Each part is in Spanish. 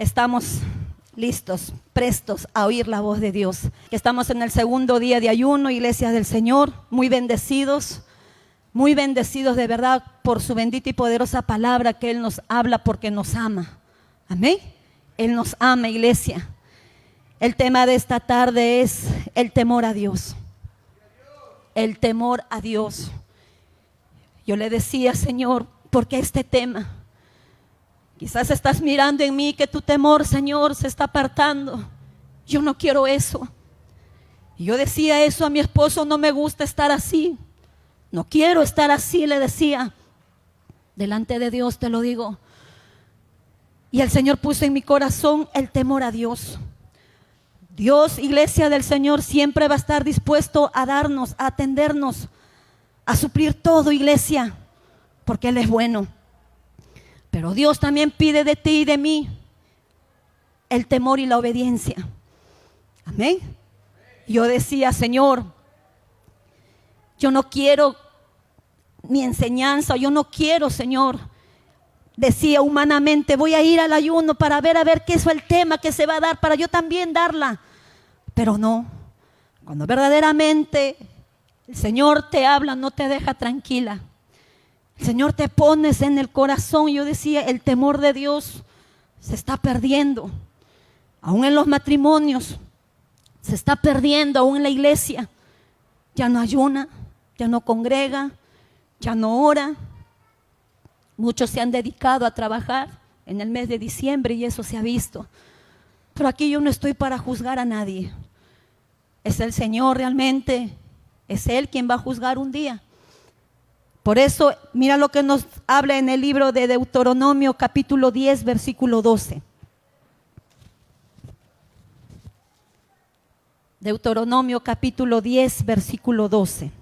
Estamos listos, prestos a oír la voz de Dios. Estamos en el segundo día de ayuno, iglesia del Señor, muy bendecidos de verdad por su bendita y poderosa palabra que Él nos habla porque nos ama. Amén. Él nos ama, iglesia. El tema de esta tarde es el temor a Dios. El temor a Dios. Yo le decía, Señor, ¿por qué este tema? Quizás estás mirando en mí que tu temor, Señor, se está apartando. Yo no quiero eso. Y yo decía eso a mi esposo, no me gusta estar así. No quiero estar así, le decía. Delante de Dios te lo digo. Y el Señor puso en mi corazón el temor a Dios. Dios, iglesia del Señor, siempre va a estar dispuesto a darnos, a atendernos, a suplir todo, iglesia, porque Él es bueno. Pero Dios también pide de ti y de mí el temor y la obediencia. Amén. Yo decía, Señor, yo no quiero mi enseñanza, yo no quiero, Señor. Decía humanamente, voy a ir al ayuno para ver qué es el tema que se va a dar, para yo también darla. Pero no, cuando verdaderamente el Señor te habla, no te deja tranquila. El Señor te pones en el corazón. Yo decía, el temor de Dios se está perdiendo. Aún en los matrimonios se está perdiendo, aún en la iglesia. Ya no ayuna, ya no congrega, ya no ora. Muchos se han dedicado a trabajar en el mes de diciembre y eso se ha visto. Pero aquí yo no estoy para juzgar a nadie. Es el Señor realmente, es Él quien va a juzgar un día. Por eso, mira lo que nos habla en el libro de Deuteronomio, capítulo 10, versículo 12. Deuteronomio, capítulo 10, versículo 12.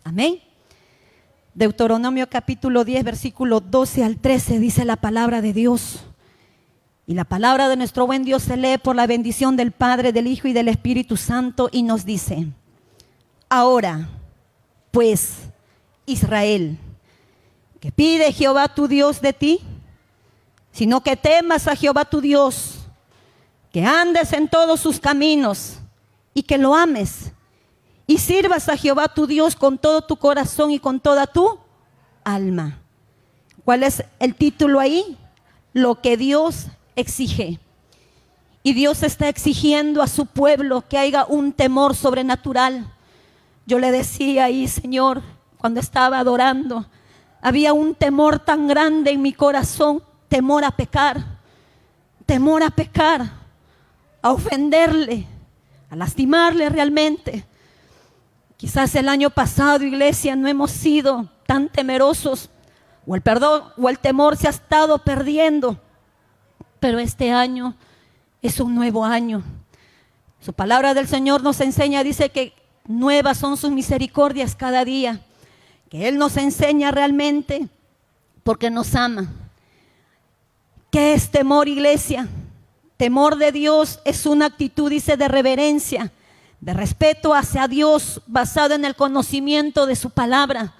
Amén. Deuteronomio capítulo 10, versículo 12 al 13, dice la palabra de Dios. Y la palabra de nuestro buen Dios se lee por la bendición del Padre, del Hijo y del Espíritu Santo y nos dice: ahora, pues, Israel, ¿qué pide Jehová tu Dios de ti? Sino que temas a Jehová tu Dios, que andes en todos sus caminos y que lo ames. Y sirvas a Jehová tu Dios con todo tu corazón y con toda tu alma. ¿Cuál es el título ahí? Lo que Dios exige. Y Dios está exigiendo a su pueblo que haya un temor sobrenatural. Yo le decía ahí, Señor, cuando estaba adorando, había un temor tan grande en mi corazón, temor a pecar, a ofenderle, a lastimarle realmente. Quizás el año pasado, iglesia, no hemos sido tan temerosos, o el perdón o el temor se ha estado perdiendo, pero este año es un nuevo año. Su palabra del Señor nos enseña, dice que nuevas son sus misericordias cada día, que Él nos enseña realmente porque nos ama. ¿Qué es temor, iglesia? Temor de Dios es una actitud, dice, de reverencia, de respeto hacia Dios, basado en el conocimiento de su palabra.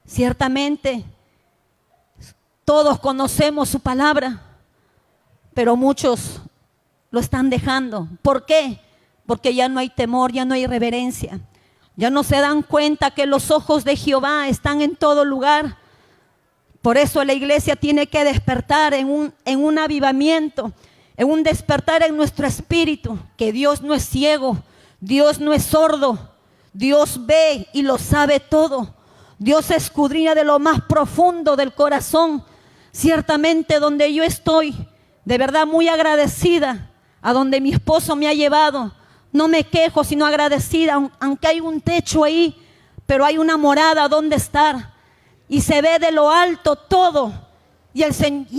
Ciertamente, todos conocemos su palabra, pero muchos lo están dejando. ¿Por qué? Porque ya no hay temor, ya no hay reverencia. Ya no se dan cuenta que los ojos de Jehová están en todo lugar. Por eso la iglesia tiene que despertar en un avivamiento, en un despertar en nuestro espíritu, que Dios no es ciego, Dios no es sordo, Dios ve y lo sabe todo. Dios escudriña de lo más profundo del corazón. Ciertamente donde yo estoy, de verdad muy agradecida, a donde mi esposo me ha llevado, no me quejo sino agradecida, aunque hay un techo ahí, pero hay una morada donde estar y se ve de lo alto todo, y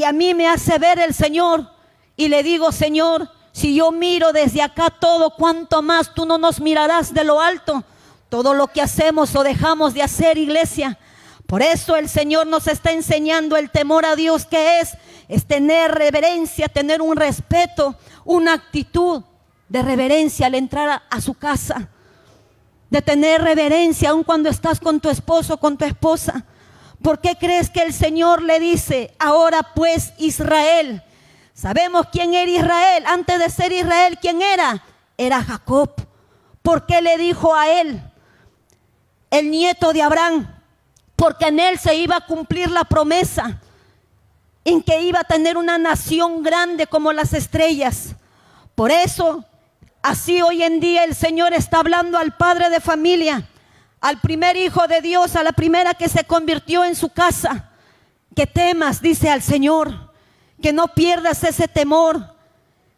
a mí me hace ver el Señor y le digo: Señor, si yo miro desde acá todo, ¿cuánto más tú no nos mirarás de lo alto? Todo lo que hacemos o dejamos de hacer, iglesia. Por eso el Señor nos está enseñando el temor a Dios, que es tener reverencia, tener un respeto, una actitud de reverencia al entrar a su casa. De tener reverencia aun cuando estás con tu esposo, con tu esposa. ¿Por qué crees que el Señor le dice, ahora pues Israel? Sabemos quién era Israel. Antes de ser Israel, ¿quién era? Era Jacob. ¿Por qué le dijo a él, el nieto de Abraham? Porque en él se iba a cumplir la promesa, en que iba a tener una nación grande como las estrellas. Por eso, así hoy en día el Señor está hablando al padre de familia, al primer hijo de Dios, a la primera que se convirtió en su casa. Que temas, dice al Señor, que no pierdas ese temor.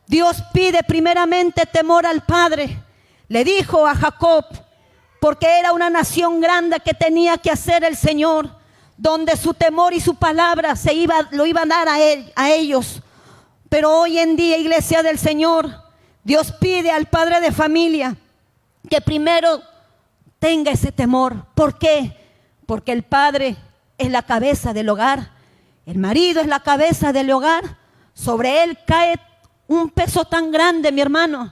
Dios pide primeramente temor al Padre. Le dijo a Jacob, porque era una nación grande que tenía que hacer el Señor, donde su temor y su palabra lo iba a dar a ellos. Pero hoy en día, iglesia del Señor, Dios pide al padre de familia que primero tenga ese temor. ¿Por qué? Porque el padre es la cabeza del hogar. El marido es la cabeza del hogar. Sobre él cae un peso tan grande, mi hermano.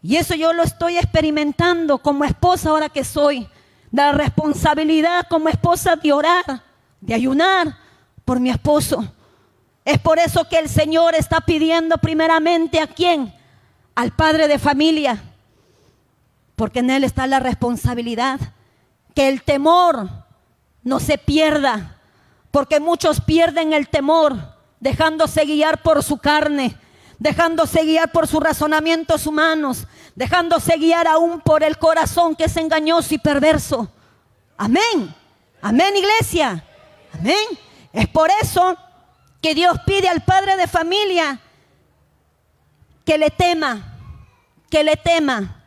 Y eso yo lo estoy experimentando como esposa ahora que soy. La responsabilidad como esposa de orar, de ayunar por mi esposo. Es por eso que el Señor está pidiendo primeramente ¿a quién? Al padre de familia. Porque en él está la responsabilidad. Que el temor no se pierda. Porque muchos pierden el temor dejándose guiar por su carne, dejándose guiar por sus razonamientos humanos, dejándose guiar aún por el corazón que es engañoso y perverso. Amén. Amén, iglesia. Amén. Es por eso que Dios pide al padre de familia que le tema, que le tema.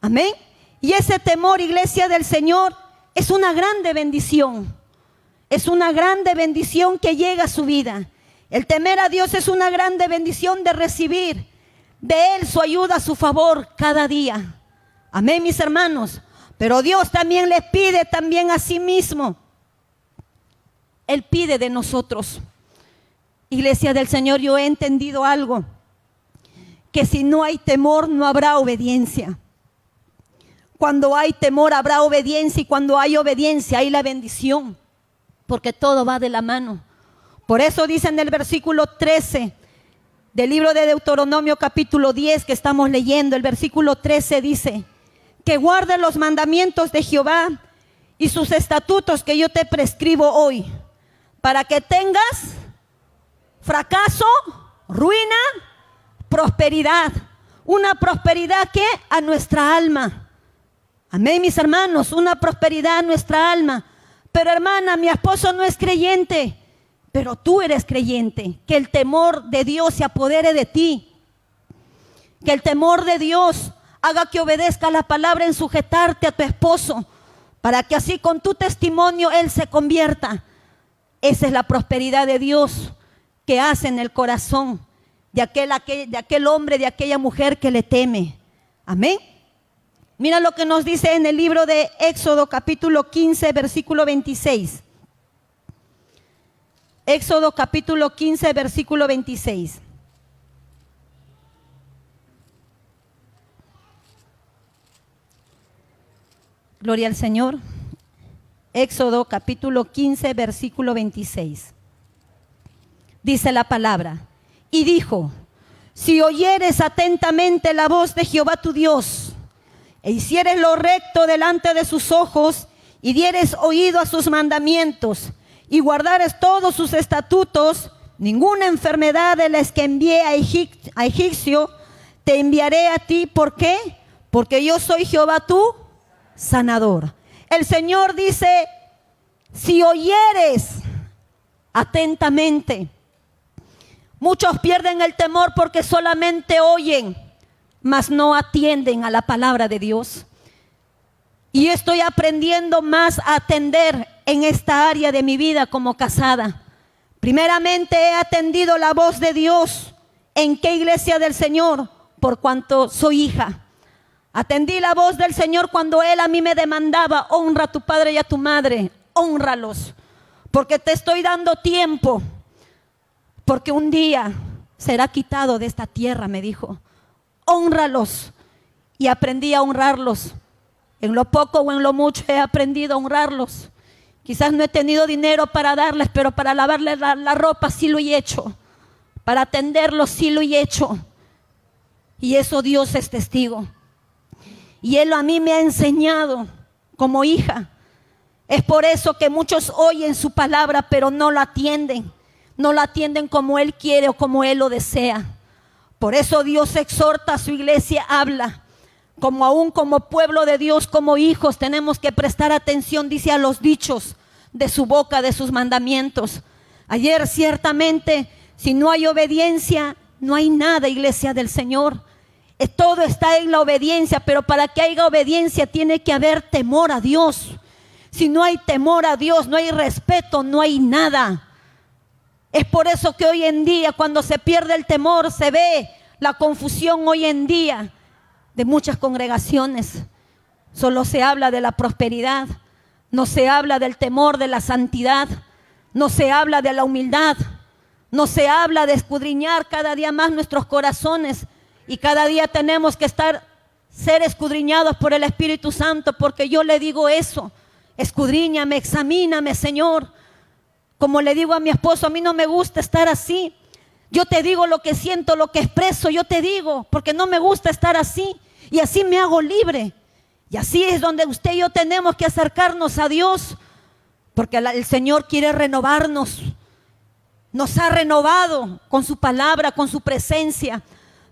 Amén. Y ese temor, iglesia del Señor, es una grande bendición. Es una grande bendición que llega a su vida. El temer a Dios es una grande bendición de recibir de Él su ayuda, su favor cada día. Amén, mis hermanos. Pero Dios también les pide también a sí mismo. Él pide de nosotros. Iglesia del Señor, yo he entendido algo. Que si no hay temor, no habrá obediencia. Cuando hay temor, habrá obediencia. Y cuando hay obediencia, hay la bendición. Porque todo va de la mano. Por eso dice en el versículo 13 del libro de Deuteronomio capítulo 10 que estamos leyendo, el versículo 13 dice, que guarden los mandamientos de Jehová y sus estatutos que yo te prescribo hoy, para que tengas fracaso, ruina, prosperidad. Una prosperidad que a nuestra alma. Amén, mis hermanos, una prosperidad a nuestra alma. Pero hermana, mi esposo no es creyente. Pero tú eres creyente. Que el temor de Dios se apodere de ti. Que el temor de Dios haga que obedezca la palabra en sujetarte a tu esposo. Para que así con tu testimonio Él se convierta. Esa es la prosperidad de Dios que hace en el corazón de aquel hombre, de aquella mujer que le teme. Amén. Mira lo que nos dice en el libro de Éxodo capítulo 15 versículo 26. Éxodo capítulo 15 versículo 26. Gloria al Señor. Éxodo capítulo 15 versículo 26. Dice la palabra. Y dijo, si oyeres atentamente la voz de Jehová tu Dios, e hicieres lo recto delante de sus ojos, y dieres oído a sus mandamientos, y guardares todos sus estatutos, ninguna enfermedad de las que envié a Egipcio te enviaré a ti. ¿Por qué? Porque yo soy Jehová tu sanador. El Señor dice, si oyeres atentamente. Muchos pierden el temor porque solamente oyen, mas no atienden a la palabra de Dios. Y estoy aprendiendo más a atender en esta área de mi vida como casada. Primeramente he atendido la voz de Dios. ¿En qué iglesia del Señor? Por cuanto soy hija. Atendí la voz del Señor cuando Él a mí me demandaba, honra a tu padre y a tu madre, hónralos, porque te estoy dando tiempo, porque un día será quitado de esta tierra, me dijo. Hónralos. Y aprendí a honrarlos. En lo poco o en lo mucho he aprendido a honrarlos. Quizás no he tenido dinero para darles, pero para lavarles la ropa sí lo he hecho. Para atenderlos sí lo he hecho. Y eso Dios es testigo. Y Él a mí me ha enseñado como hija. Es por eso que muchos oyen su palabra, pero no la atienden. No la atienden como Él quiere o como Él lo desea. Por eso Dios exhorta a su iglesia, habla. Como aún como pueblo de Dios, como hijos, tenemos que prestar atención, dice, a los dichos de su boca, de sus mandamientos. Ayer ciertamente, si no hay obediencia, no hay nada, iglesia del Señor. Todo está en la obediencia, pero para que haya obediencia tiene que haber temor a Dios. Si no hay temor a Dios, no hay respeto, no hay nada. Es por eso que hoy en día, cuando se pierde el temor, se ve la confusión hoy en día de muchas congregaciones. Solo se habla de la prosperidad, no se habla del temor, de la santidad, no se habla de la humildad, no se habla de escudriñar cada día más nuestros corazones. Y cada día tenemos que ser escudriñados por el Espíritu Santo, porque yo le digo eso: escudriñame, examíname, Señor. Como le digo a mi esposo, a mí no me gusta estar así. Yo te digo lo que siento, lo que expreso, yo te digo, porque no me gusta estar así. Y así me hago libre. Y así es donde usted y yo tenemos que acercarnos a Dios, porque el Señor quiere renovarnos. Nos ha renovado con su palabra, con su presencia.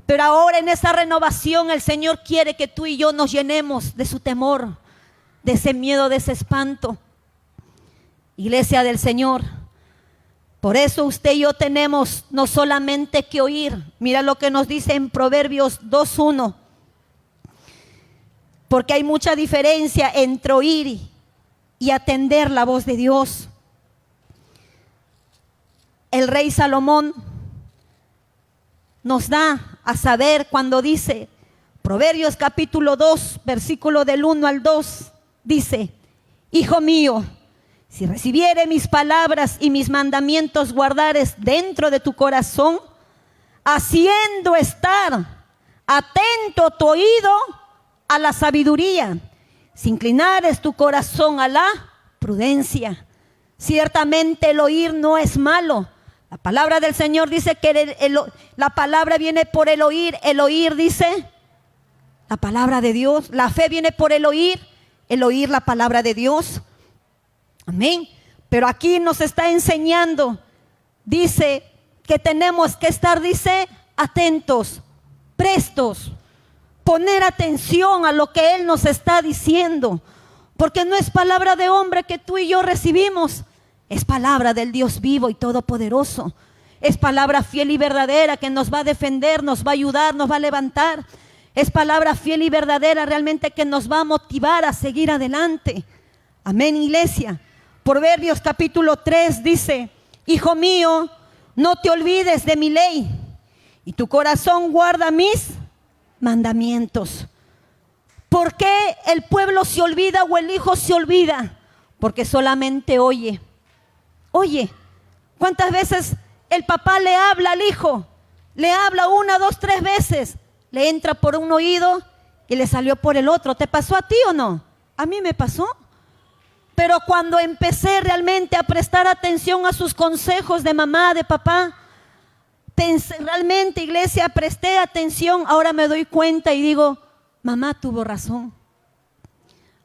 Pero ahora en esa renovación el Señor quiere que tú y yo nos llenemos de su temor, de ese miedo, de ese espanto. Iglesia del Señor, por eso usted y yo tenemos no solamente que oír. Mira lo que nos dice en Proverbios 2:1. Porque hay mucha diferencia entre oír y atender la voz de Dios. El rey Salomón nos da a saber cuando dice, Proverbios capítulo 2, versículo del 1 al 2, dice: Hijo mío, si recibiere mis palabras y mis mandamientos guardares dentro de tu corazón, haciendo estar atento tu oído a la sabiduría, si inclinares tu corazón a la prudencia. Ciertamente el oír no es malo. La palabra del Señor dice que la palabra viene por el oír dice la palabra de Dios. La fe viene por el oír la palabra de Dios. Amén. Pero aquí nos está enseñando, dice que tenemos que estar, dice, atentos, prestos, poner atención a lo que Él nos está diciendo, porque no es palabra de hombre que tú y yo recibimos, es palabra del Dios vivo y todopoderoso. Es palabra fiel y verdadera que nos va a defender, nos va a ayudar, nos va a levantar. Es palabra fiel y verdadera realmente que nos va a motivar a seguir adelante. Amén, iglesia. Proverbios capítulo 3 dice: Hijo mío, no te olvides de mi ley, y tu corazón guarda mis mandamientos. ¿Por qué el pueblo se olvida o el hijo se olvida? Porque solamente oye. Oye, ¿cuántas veces el papá le habla al hijo? Le habla 1, 2, 3 veces. Le entra por un oído y le salió por el otro. ¿Te pasó a ti o no? A mí me pasó. Pero cuando empecé realmente a prestar atención a sus consejos de mamá, de papá, pensé, realmente, iglesia, presté atención. Ahora me doy cuenta y digo, mamá tuvo razón.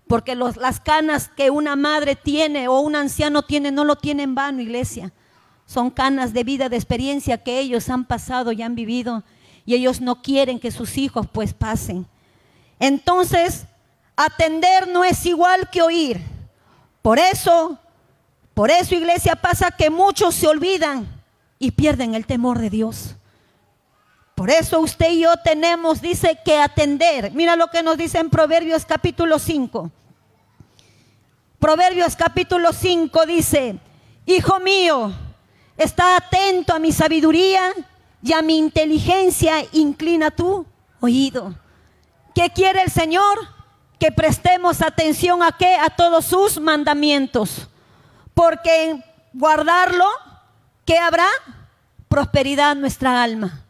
Porque las canas que una madre tiene o un anciano tiene no lo tiene en vano, iglesia. Son canas de vida, de experiencia que ellos han pasado y han vivido. Y ellos no quieren que sus hijos pues pasen. Entonces, atender no es igual que oír. Por eso, iglesia, pasa que muchos se olvidan y pierden el temor de Dios. Por eso usted y yo tenemos, dice, que atender. Mira lo que nos dice en Proverbios capítulo 5. Proverbios capítulo 5 dice: Hijo mío, está atento a mi sabiduría y a mi inteligencia, inclina tu oído. ¿Qué quiere el Señor? Que prestemos atención a ¿qué? A todos sus mandamientos. Porque en guardarlo, ¿qué habrá? Prosperidad en nuestra alma.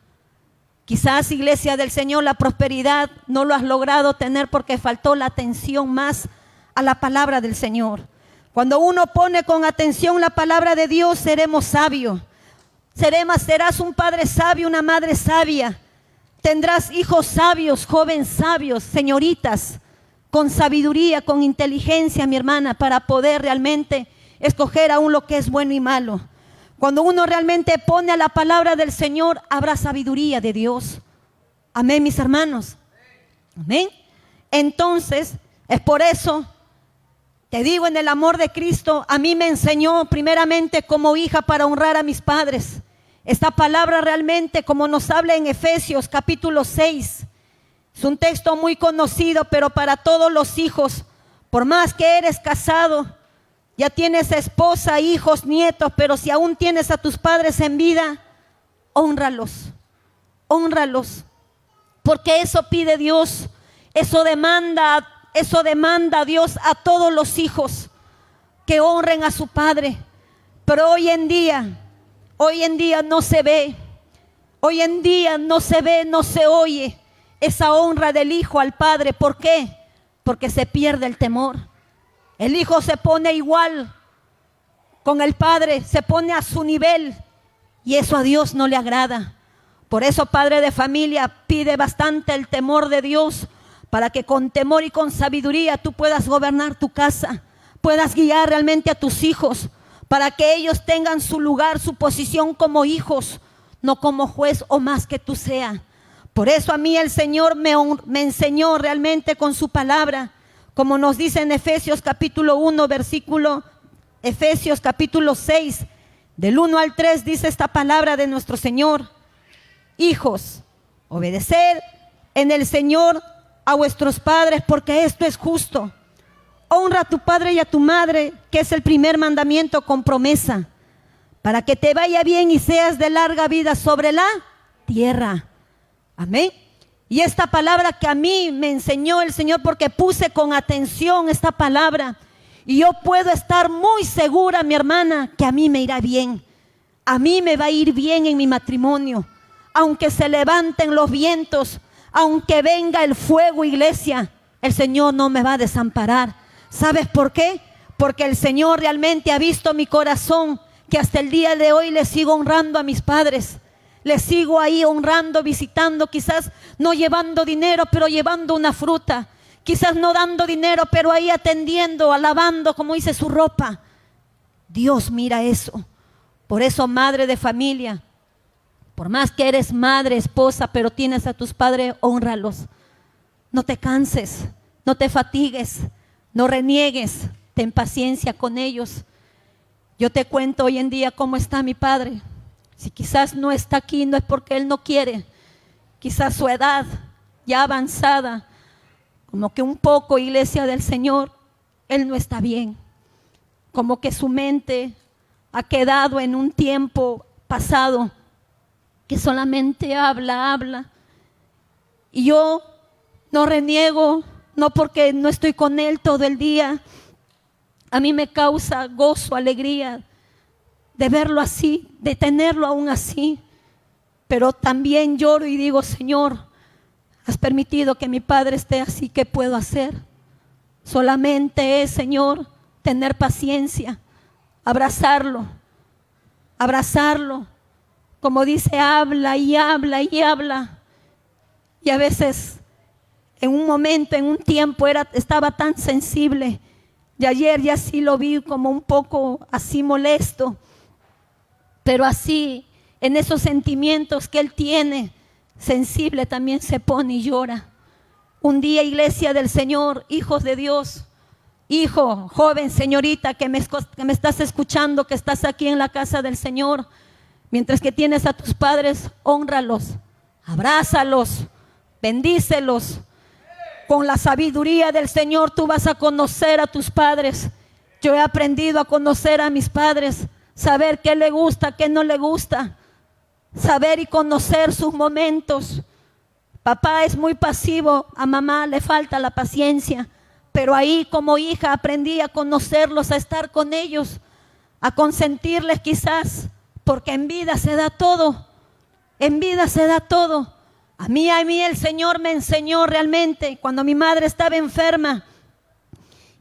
Quizás, iglesia del Señor, la prosperidad no lo has logrado tener porque faltó la atención más a la palabra del Señor. Cuando uno pone con atención la palabra de Dios, seremos sabios. Serás un padre sabio, una madre sabia. Tendrás hijos sabios, jóvenes sabios, señoritas, con sabiduría, con inteligencia, mi hermana, para poder realmente escoger aún lo que es bueno y malo. Cuando uno realmente pone a la palabra del Señor, habrá sabiduría de Dios. Amén, mis hermanos. Amén. Entonces, es por eso, te digo, en el amor de Cristo, a mí me enseñó primeramente como hija para honrar a mis padres. Esta palabra realmente, como nos habla en Efesios capítulo 6, es un texto muy conocido, pero para todos los hijos, por más que eres casado, ya tienes esposa, hijos, nietos, pero si aún tienes a tus padres en vida, hónralos, hónralos, porque eso pide Dios, eso demanda a Dios a todos los hijos, que honren a su padre. Pero hoy en día no se ve, hoy en día no se ve, no se oye esa honra del hijo al padre. ¿Por qué? Porque se pierde el temor. El hijo se pone igual con el padre, se pone a su nivel, y eso a Dios no le agrada. Por eso, padre de familia, pide bastante el temor de Dios, para que con temor y con sabiduría tú puedas gobernar tu casa, puedas guiar realmente a tus hijos, para que ellos tengan su lugar, su posición como hijos, no como juez o más que tú sea. Por eso a mí el Señor me enseñó realmente con su palabra, como nos dice en Efesios capítulo 1, Efesios capítulo 6, del 1 al 3, dice esta palabra de nuestro Señor: hijos, obedeced en el Señor a vuestros padres, porque esto es justo. Honra a tu padre y a tu madre, que es el primer mandamiento con promesa, para que te vaya bien y seas de larga vida sobre la tierra. Amén. Y esta palabra que a mí me enseñó el Señor, porque puse con atención esta palabra, y yo puedo estar muy segura, mi hermana, que a mí me irá bien. A mí me va a ir bien en mi matrimonio, aunque se levanten los vientos, aunque venga el fuego, iglesia, el Señor no me va a desamparar. ¿Sabes por qué? Porque el Señor realmente ha visto mi corazón, que hasta el día de hoy le sigo honrando a mis padres. Les sigo ahí honrando, visitando, quizás no llevando dinero, pero llevando una fruta. Quizás no dando dinero, pero ahí atendiendo, alabando, como dice, su ropa. Dios mira eso. Por eso, madre de familia, por más que eres madre, esposa, pero tienes a tus padres, hónralos. No te canses, no te fatigues, no reniegues, ten paciencia con ellos. Yo te cuento hoy en día cómo está mi padre. Si quizás no está aquí, no es porque él no quiere. Quizás su edad ya avanzada, como que un poco, iglesia del Señor, él no está bien. Como que su mente ha quedado en un tiempo pasado, que solamente habla. Y yo no reniego, no porque no estoy con él todo el día. A mí me causa gozo, alegría de verlo así, de tenerlo aún así. Pero también lloro y digo: Señor, has permitido que mi padre esté así, ¿qué puedo hacer? Solamente es, Señor, tener paciencia, abrazarlo. Como dice, habla y habla y habla. Y a veces, en un momento, en un tiempo, estaba tan sensible. Y ayer ya sí lo vi como un poco así molesto. Pero así, en esos sentimientos que él tiene, sensible, también se pone y llora. Un día, iglesia del Señor, hijos de Dios, hijo, joven, señorita, que me estás escuchando, que estás aquí en la casa del Señor, mientras que tienes a tus padres, hónralos, abrázalos, bendícelos. Con la sabiduría del Señor tú vas a conocer a tus padres. Yo he aprendido a conocer a mis padres, saber qué le gusta, qué no le gusta, saber y conocer sus momentos. Papá es muy pasivo, a mamá le falta la paciencia, pero ahí como hija aprendí a conocerlos, a estar con ellos, a consentirles quizás, porque en vida se da todo, en vida se da todo. A mí el Señor me enseñó realmente cuando mi madre estaba enferma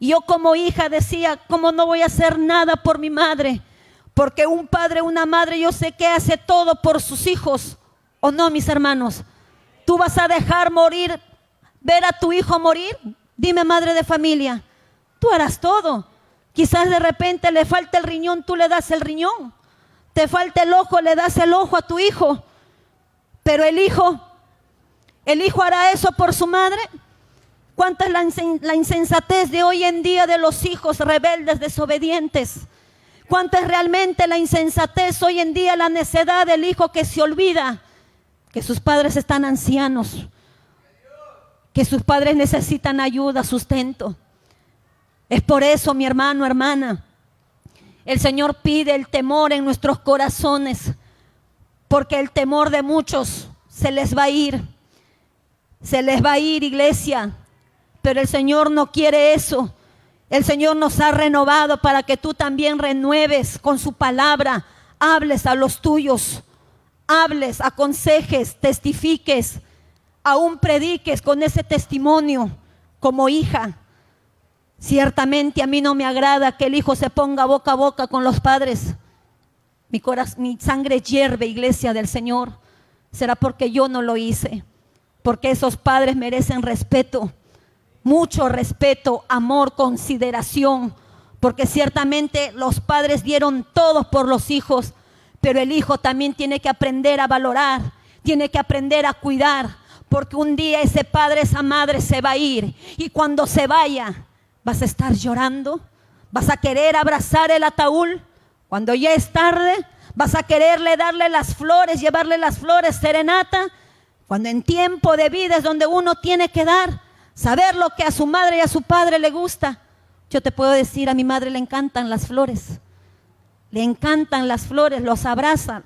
Y yo como hija decía, ¿cómo no voy a hacer nada por mi madre? Porque un padre, una madre, yo sé que hace todo por sus hijos. ¿O no, mis hermanos? ¿Tú vas a dejar morir, ver a tu hijo morir? Dime, madre de familia, tú harás todo. Quizás de repente le falta el riñón, tú le das el riñón. Te falta el ojo, le das el ojo a tu hijo. Pero el hijo hará eso por su madre. ¿Cuánta es la insensatez de hoy en día de los hijos rebeldes, desobedientes? ¿Cuánta es realmente la insensatez hoy en día, la necedad del hijo que se olvida que sus padres están ancianos, que sus padres necesitan ayuda, sustento? Es por eso, mi hermano, hermana, el Señor pide el temor en nuestros corazones, porque el temor de muchos se les va a ir. Se les va a ir, iglesia. Pero el Señor no quiere eso. El Señor nos ha renovado para que tú también renueves con su palabra. Hables a los tuyos. Hables, aconsejes, testifiques. Aún prediques con ese testimonio como hija. Ciertamente a mí no me agrada que el hijo se ponga boca a boca con los padres. Mi sangre hierve, iglesia del Señor. Será porque yo no lo hice. Porque esos padres merecen respeto. Mucho respeto, amor, consideración, porque ciertamente los padres dieron todo por los hijos, pero el hijo también tiene que aprender a valorar, tiene que aprender a cuidar, porque un día ese padre, esa madre se va a ir, y cuando se vaya, vas a estar llorando, vas a querer abrazar el ataúd, cuando ya es tarde, vas a quererle darle las flores, llevarle las flores, serenata, cuando en tiempo de vida es donde uno tiene que dar. Saber lo que a su madre y a su padre le gusta. Yo te puedo decir, a mi madre le encantan las flores. Le encantan las flores, los abraza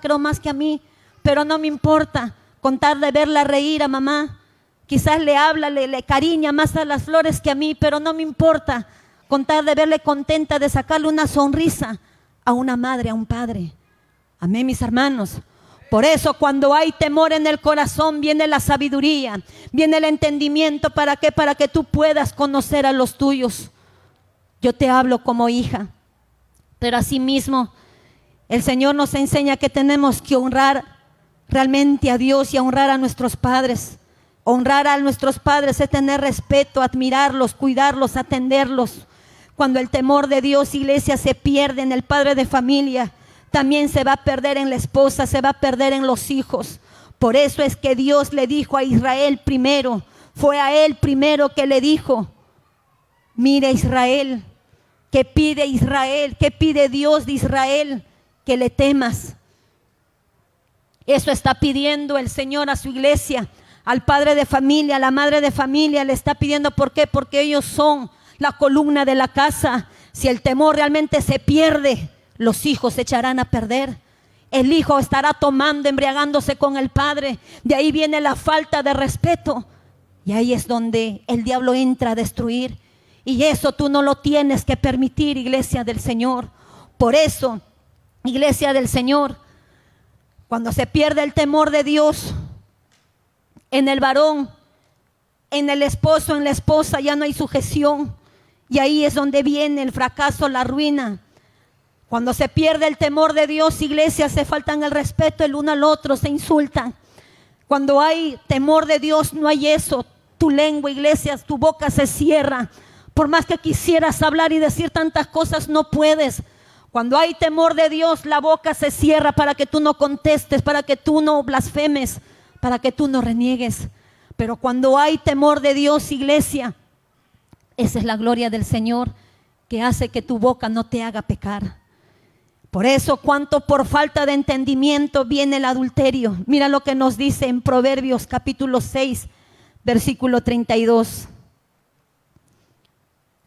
creo más que a mí, pero no me importa contar de verla reír a mamá. Quizás le habla, le cariña más a las flores que a mí, pero no me importa contar de verle contenta, de sacarle una sonrisa a una madre, a un padre. Amén, mis hermanos. Por eso cuando hay temor en el corazón viene la sabiduría, viene el entendimiento. ¿Para qué? Para que tú puedas conocer a los tuyos. Yo te hablo como hija, pero asimismo el Señor nos enseña que tenemos que honrar realmente a Dios y a honrar a nuestros padres. Honrar a nuestros padres es tener respeto, admirarlos, cuidarlos, atenderlos. Cuando el temor de Dios, iglesia, se pierde en el padre de familia, también se va a perder en la esposa, se va a perder en los hijos. Por eso es que Dios le dijo a Israel primero, fue a él primero que le dijo, mira Israel, ¿qué pide Israel? ¿Qué pide Dios de Israel? Que le temas. Eso está pidiendo el Señor a su iglesia, al padre de familia, a la madre de familia, le está pidiendo. ¿Por qué? Porque ellos son la columna de la casa. Si el temor realmente se pierde, los hijos se echarán a perder. El hijo estará tomando, embriagándose con el padre. De ahí viene la falta de respeto. Y ahí es donde el diablo entra a destruir. Y eso tú no lo tienes que permitir, iglesia del Señor. Por eso, iglesia del Señor, cuando se pierde el temor de Dios en el varón, en el esposo, en la esposa, ya no hay sujeción. Y ahí es donde viene el fracaso, la ruina. Cuando se pierde el temor de Dios, iglesia, se faltan el respeto el uno al otro, se insultan. Cuando hay temor de Dios, no hay eso. Tu lengua, iglesia, tu boca se cierra. Por más que quisieras hablar y decir tantas cosas, no puedes. Cuando hay temor de Dios, la boca se cierra para que tú no contestes, para que tú no blasfemes, para que tú no reniegues. Pero cuando hay temor de Dios, iglesia, esa es la gloria del Señor que hace que tu boca no te haga pecar. Por eso, cuanto por falta de entendimiento viene el adulterio. Mira lo que nos dice en Proverbios capítulo 6, versículo 32.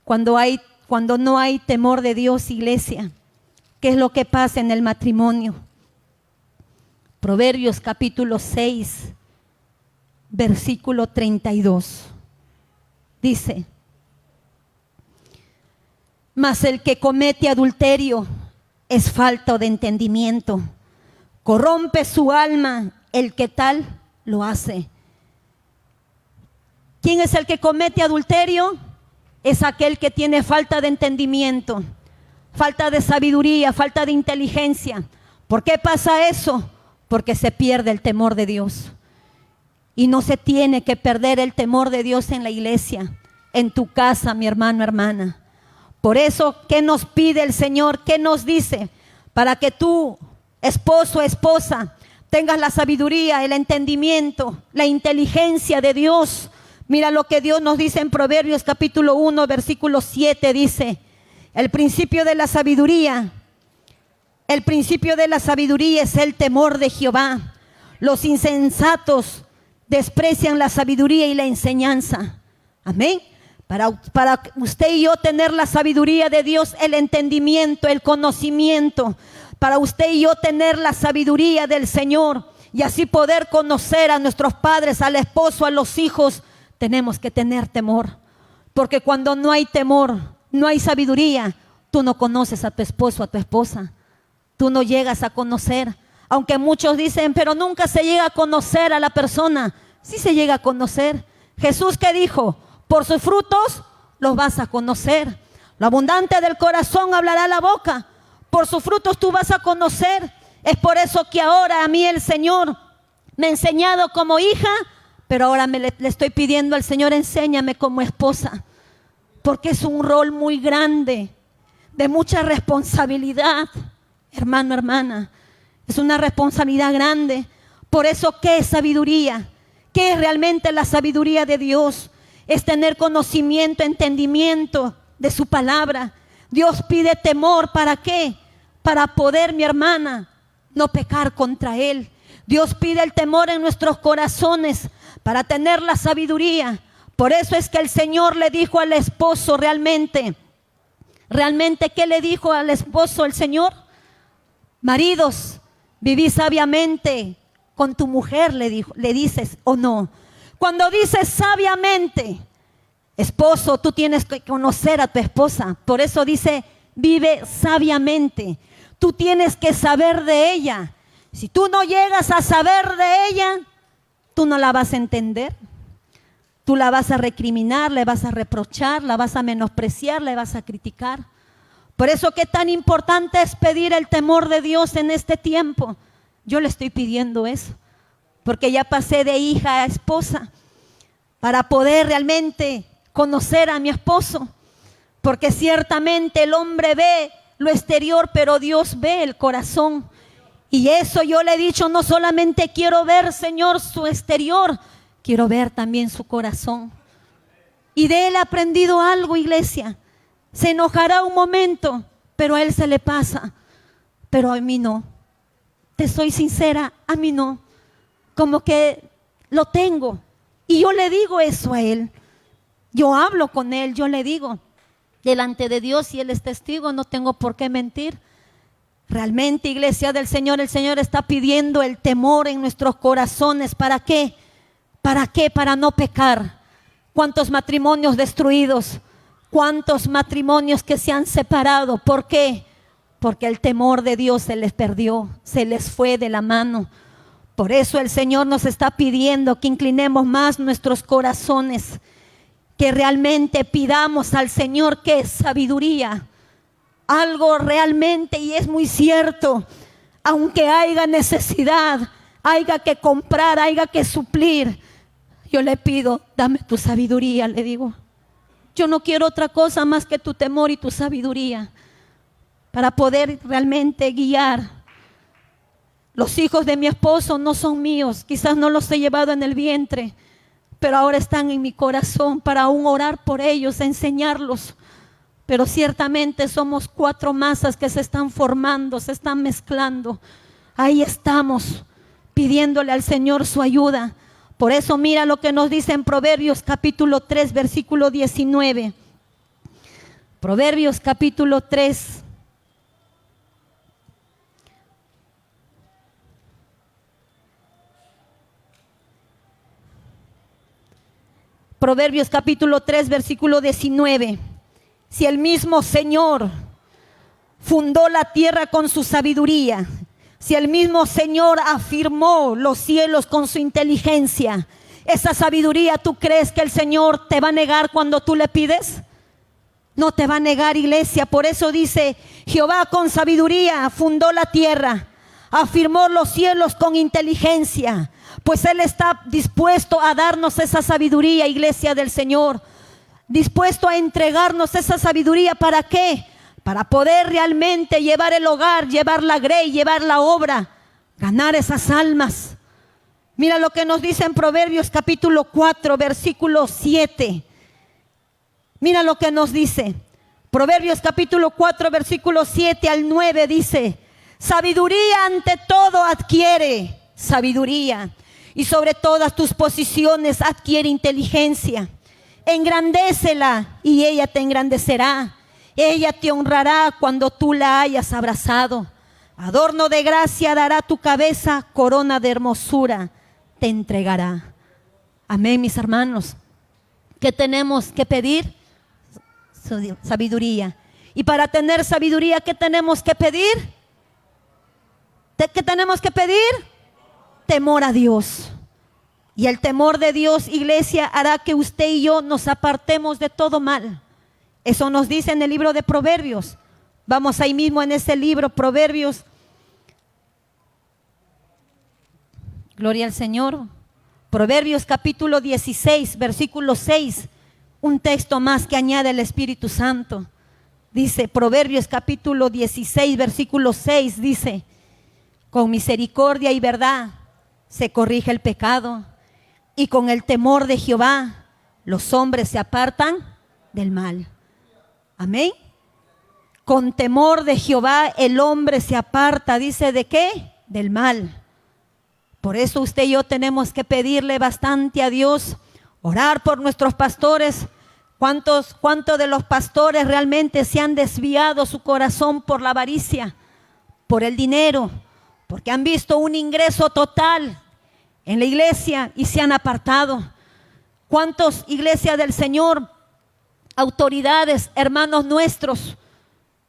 Cuando no hay temor de Dios, iglesia, ¿qué es lo que pasa en el matrimonio? Proverbios capítulo 6, versículo 32. Dice, mas el que comete adulterio es falta de entendimiento. Corrompe su alma el que tal lo hace. ¿Quién es el que comete adulterio? es aquel que tiene falta de entendimiento, falta de sabiduría, falta de inteligencia. ¿Por qué pasa eso? Porque se pierde el temor de Dios. Y no se tiene que perder el temor de Dios en la iglesia, en tu casa, mi hermano, hermana. Por eso, ¿qué nos pide el Señor? ¿Qué nos dice? Para que tú, esposo, esposa, tengas la sabiduría, el entendimiento, la inteligencia de Dios. Mira lo que Dios nos dice en Proverbios capítulo 1, versículo 7, dice: el principio de la sabiduría es el temor de Jehová. Los insensatos desprecian la sabiduría y la enseñanza. Amén. Para usted y yo tener la sabiduría de Dios, el entendimiento, el conocimiento, para usted y yo tener la sabiduría del Señor y así poder conocer a nuestros padres, al esposo, a los hijos, tenemos que tener temor. Porque cuando no hay temor, no hay sabiduría, tú no conoces a tu esposo, a tu esposa. Tú no llegas a conocer. Aunque muchos dicen, pero nunca se llega a conocer a la persona. Sí se llega a conocer. Jesús, ¿qué dijo? Por sus frutos los vas a conocer. Lo abundante del corazón hablará la boca. Por sus frutos tú vas a conocer. Es por eso que ahora a mí el Señor me ha enseñado como hija, pero ahora le estoy pidiendo al Señor, enséñame como esposa. Porque es un rol muy grande, de mucha responsabilidad, hermano, hermana. Es una responsabilidad grande. Por eso, ¿qué es sabiduría? ¿Qué es realmente la sabiduría de Dios? Es tener conocimiento, entendimiento de su palabra. Dios pide temor, ¿para qué? Para poder, mi hermana, no pecar contra Él. Dios pide el temor en nuestros corazones para tener la sabiduría. Por eso es que el Señor le dijo al esposo realmente, ¿qué le dijo al esposo el Señor? Maridos, viví sabiamente con tu mujer, le dices o no. Cuando dices sabiamente, esposo, tú tienes que conocer a tu esposa. Por eso dice, vive sabiamente. Tú tienes que saber de ella. Si tú no llegas a saber de ella, tú no la vas a entender. Tú la vas a recriminar, le vas a reprochar, la vas a menospreciar, le vas a criticar. Por eso qué tan importante es pedir el temor de Dios en este tiempo. Yo le estoy pidiendo eso, porque ya pasé de hija a esposa, para poder realmente conocer a mi esposo. Porque ciertamente el hombre ve lo exterior, pero Dios ve el corazón. Y eso yo le he dicho, no solamente quiero ver, Señor, su exterior, quiero ver también su corazón. Y de él he aprendido algo, iglesia. Se enojará un momento, pero a él se le pasa. Pero a mí no. Te soy sincera, a mí no. Como que lo tengo. Y yo le digo eso a él. Yo hablo con él, yo le digo. Delante de Dios, si él es testigo, no tengo por qué mentir. Realmente, iglesia del Señor, el Señor está pidiendo el temor en nuestros corazones. ¿Para qué? ¿Para qué? Para no pecar. ¿Cuántos matrimonios destruidos? ¿Cuántos matrimonios que se han separado? ¿Por qué? Porque el temor de Dios se les perdió, se les fue de la mano. Por eso el Señor nos está pidiendo que inclinemos más nuestros corazones, que realmente pidamos al Señor que es sabiduría. Algo realmente, y es muy cierto, aunque haya necesidad, haya que comprar, haya que suplir, yo le pido, dame tu sabiduría, le digo. Yo no quiero otra cosa más que tu temor y tu sabiduría para poder realmente guiar. Los hijos de mi esposo no son míos, quizás no los he llevado en el vientre, pero ahora están en mi corazón para aún orar por ellos, enseñarlos. Pero ciertamente somos 4 masas que se están formando, se están mezclando. Ahí estamos pidiéndole al Señor su ayuda. Por eso mira lo que nos dice en Proverbios capítulo 3, versículo 19. Proverbios capítulo 3. Proverbios capítulo 3, versículo 19. Si el mismo Señor fundó la tierra con su sabiduría, si el mismo Señor afirmó los cielos con su inteligencia, esa sabiduría, ¿tú crees que el Señor te va a negar cuando tú le pides? No te va a negar, iglesia. Por eso dice, Jehová con sabiduría fundó la tierra, afirmó los cielos con inteligencia. Pues Él está dispuesto a darnos esa sabiduría, iglesia del Señor. Dispuesto a entregarnos esa sabiduría. ¿Para qué? Para poder realmente llevar el hogar, llevar la grey, llevar la obra, ganar esas almas. Mira lo que nos dice en Proverbios capítulo 4, versículo 7. Mira lo que nos dice. Proverbios capítulo 4, versículo 7 al 9 dice: sabiduría ante todo adquiere sabiduría, y sobre todas tus posiciones adquiere inteligencia. Engrandécela y ella te engrandecerá. Ella te honrará cuando tú la hayas abrazado. Adorno de gracia dará tu cabeza, corona de hermosura te entregará. Amén, mis hermanos. ¿Qué tenemos que pedir? Sabiduría. Y para tener sabiduría, ¿qué tenemos que pedir? ¿Qué tenemos que pedir? Temor a Dios. Y el temor de Dios, iglesia, hará que usted y yo nos apartemos de todo mal. Eso nos dice en el libro de Proverbios. Vamos ahí mismo en ese libro, Proverbios. Gloria al Señor. Proverbios capítulo 16, versículo 6. Un texto más que añade el Espíritu Santo. Dice, Proverbios capítulo 16, versículo 6, dice: con misericordia y verdad se corrige el pecado, y con el temor de Jehová los hombres se apartan del mal. Amén. Con temor de Jehová el hombre se aparta, dice, ¿de qué? Del mal. Por eso usted y yo tenemos que pedirle bastante a Dios, orar por nuestros pastores. ¿Cuántos de los pastores realmente se han desviado su corazón por la avaricia, por el dinero, porque han visto un ingreso total en la iglesia y se han apartado? ¿Cuántos, iglesia del Señor, autoridades, hermanos nuestros,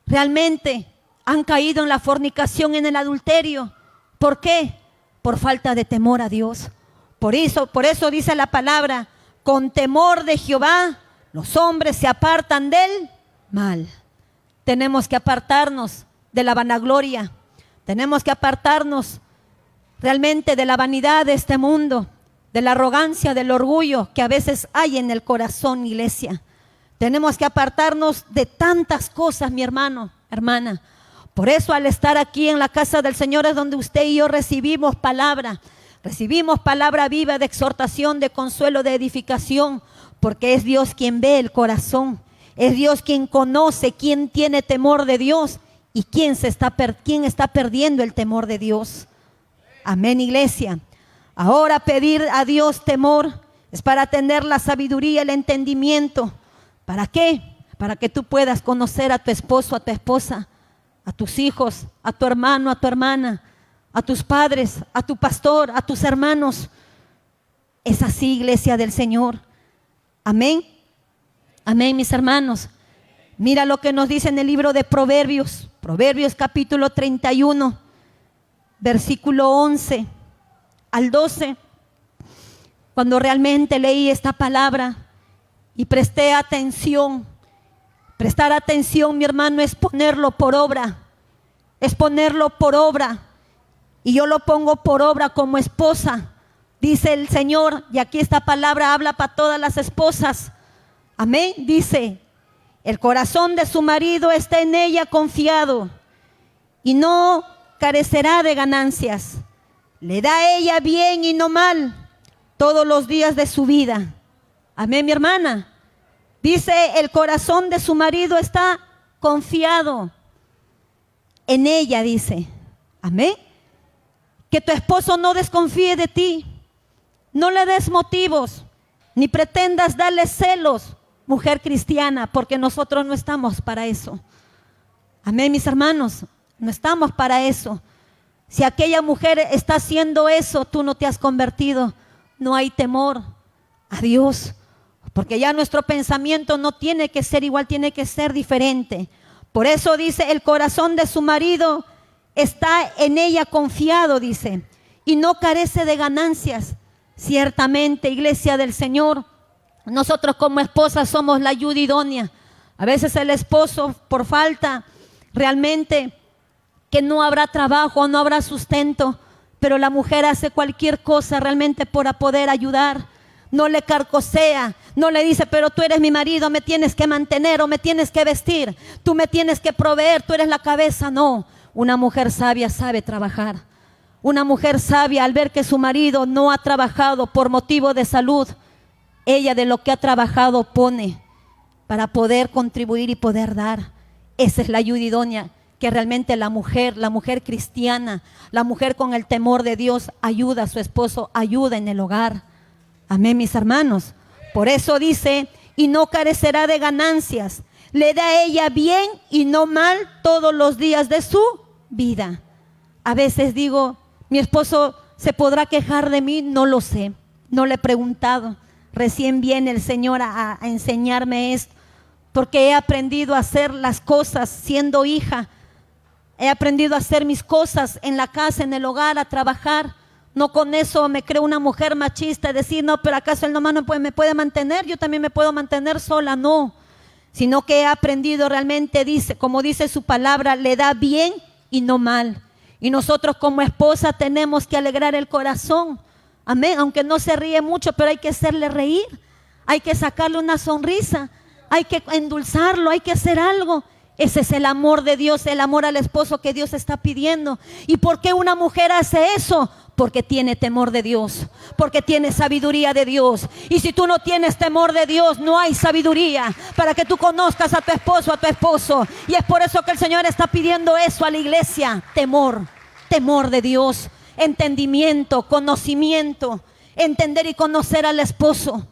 realmente han caído en la fornicación, en el adulterio? ¿Por qué? Por falta de temor a Dios. Por eso dice la palabra: con temor de Jehová los hombres se apartan del mal. Tenemos que apartarnos de la vanagloria. Tenemos que apartarnos realmente de la vanidad de este mundo, de la arrogancia, del orgullo que a veces hay en el corazón, iglesia. Tenemos que apartarnos de tantas cosas, mi hermano, hermana. Por eso, al estar aquí en la casa del Señor, es donde usted y yo recibimos palabra viva de exhortación, de consuelo, de edificación, porque es Dios quien ve el corazón, es Dios quien conoce quién tiene temor de Dios y quién está perdiendo el temor de Dios. Amén, iglesia. Ahora, pedir a Dios temor es para tener la sabiduría, el entendimiento. ¿Para qué? Para que tú puedas conocer a tu esposo, a tu esposa, a tus hijos, a tu hermano, a tu hermana, a tus padres, a tu pastor, a tus hermanos. Es así, iglesia del Señor. Amén. Amén, mis hermanos. Mira lo que nos dice en el libro de Proverbios. Proverbios capítulo 31, versículo 11 al 12. Cuando realmente leí esta palabra y presté atención, prestar atención, mi hermano, es ponerlo por obra. Es ponerlo por obra. Y yo lo pongo por obra como esposa, dice el Señor. Y aquí esta palabra habla para todas las esposas. Amén. Dice: el corazón de su marido está en ella confiado y no carecerá de ganancias. Le da a ella bien y no mal todos los días de su vida. Amén, mi hermana. Dice: el corazón de su marido está confiado en ella, dice. Amén. Que tu esposo no desconfíe de ti. No le des motivos, ni pretendas darle celos, mujer cristiana, porque nosotros no estamos para eso. Amén, mis hermanos, no estamos para eso. Si aquella mujer está haciendo eso, tú no te has convertido, no hay temor a Dios, porque ya nuestro pensamiento no tiene que ser igual, tiene que ser diferente. Por eso dice: el corazón de su marido está en ella confiado, dice, y no carece de ganancias. Ciertamente, iglesia del Señor, nosotros como esposas somos la ayuda idónea A veces el esposo, por falta realmente que no habrá trabajo, no habrá sustento, pero la mujer hace cualquier cosa realmente para poder ayudar. No le carcosea, no le dice, pero tú eres mi marido, me tienes que mantener o me tienes que vestir, tú me tienes que proveer, tú eres la cabeza. No, una mujer sabia sabe trabajar. Una mujer sabia, al ver que su marido no ha trabajado por motivo de salud, ella de lo que ha trabajado pone para poder contribuir y poder dar. Esa es la ayuda idónea que realmente la mujer cristiana, la mujer con el temor de Dios ayuda a su esposo, ayuda en el hogar. Amén, mis hermanos. Por eso dice, y no carecerá de ganancias, le da a ella bien y no mal todos los días de su vida. A veces digo, mi esposo se podrá quejar de mí, no lo sé, no le he preguntado. Recién viene el Señor a enseñarme esto, porque he aprendido a hacer las cosas siendo hija. He aprendido a hacer mis cosas en la casa, en el hogar, a trabajar. No con eso me creo una mujer machista, decir, no, pero acaso él nomás no me puede mantener, yo también me puedo mantener sola. No, sino que he aprendido realmente, dice, como dice su palabra, le da bien y no mal. Y nosotros como esposa tenemos que alegrar el corazón. Amén, aunque no se ríe mucho, pero hay que hacerle reír. Hay que sacarle una sonrisa, hay que endulzarlo, hay que hacer algo. Ese es el amor de Dios, el amor al esposo que Dios está pidiendo. ¿Y por qué una mujer hace eso? Porque tiene temor de Dios, porque tiene sabiduría de Dios. Y si tú no tienes temor de Dios, no hay sabiduría para que tú conozcas a tu esposo, a tu esposo. Y es por eso que el Señor está pidiendo eso a la iglesia. Temor de Dios, entendimiento, conocimiento, entender y conocer al esposo.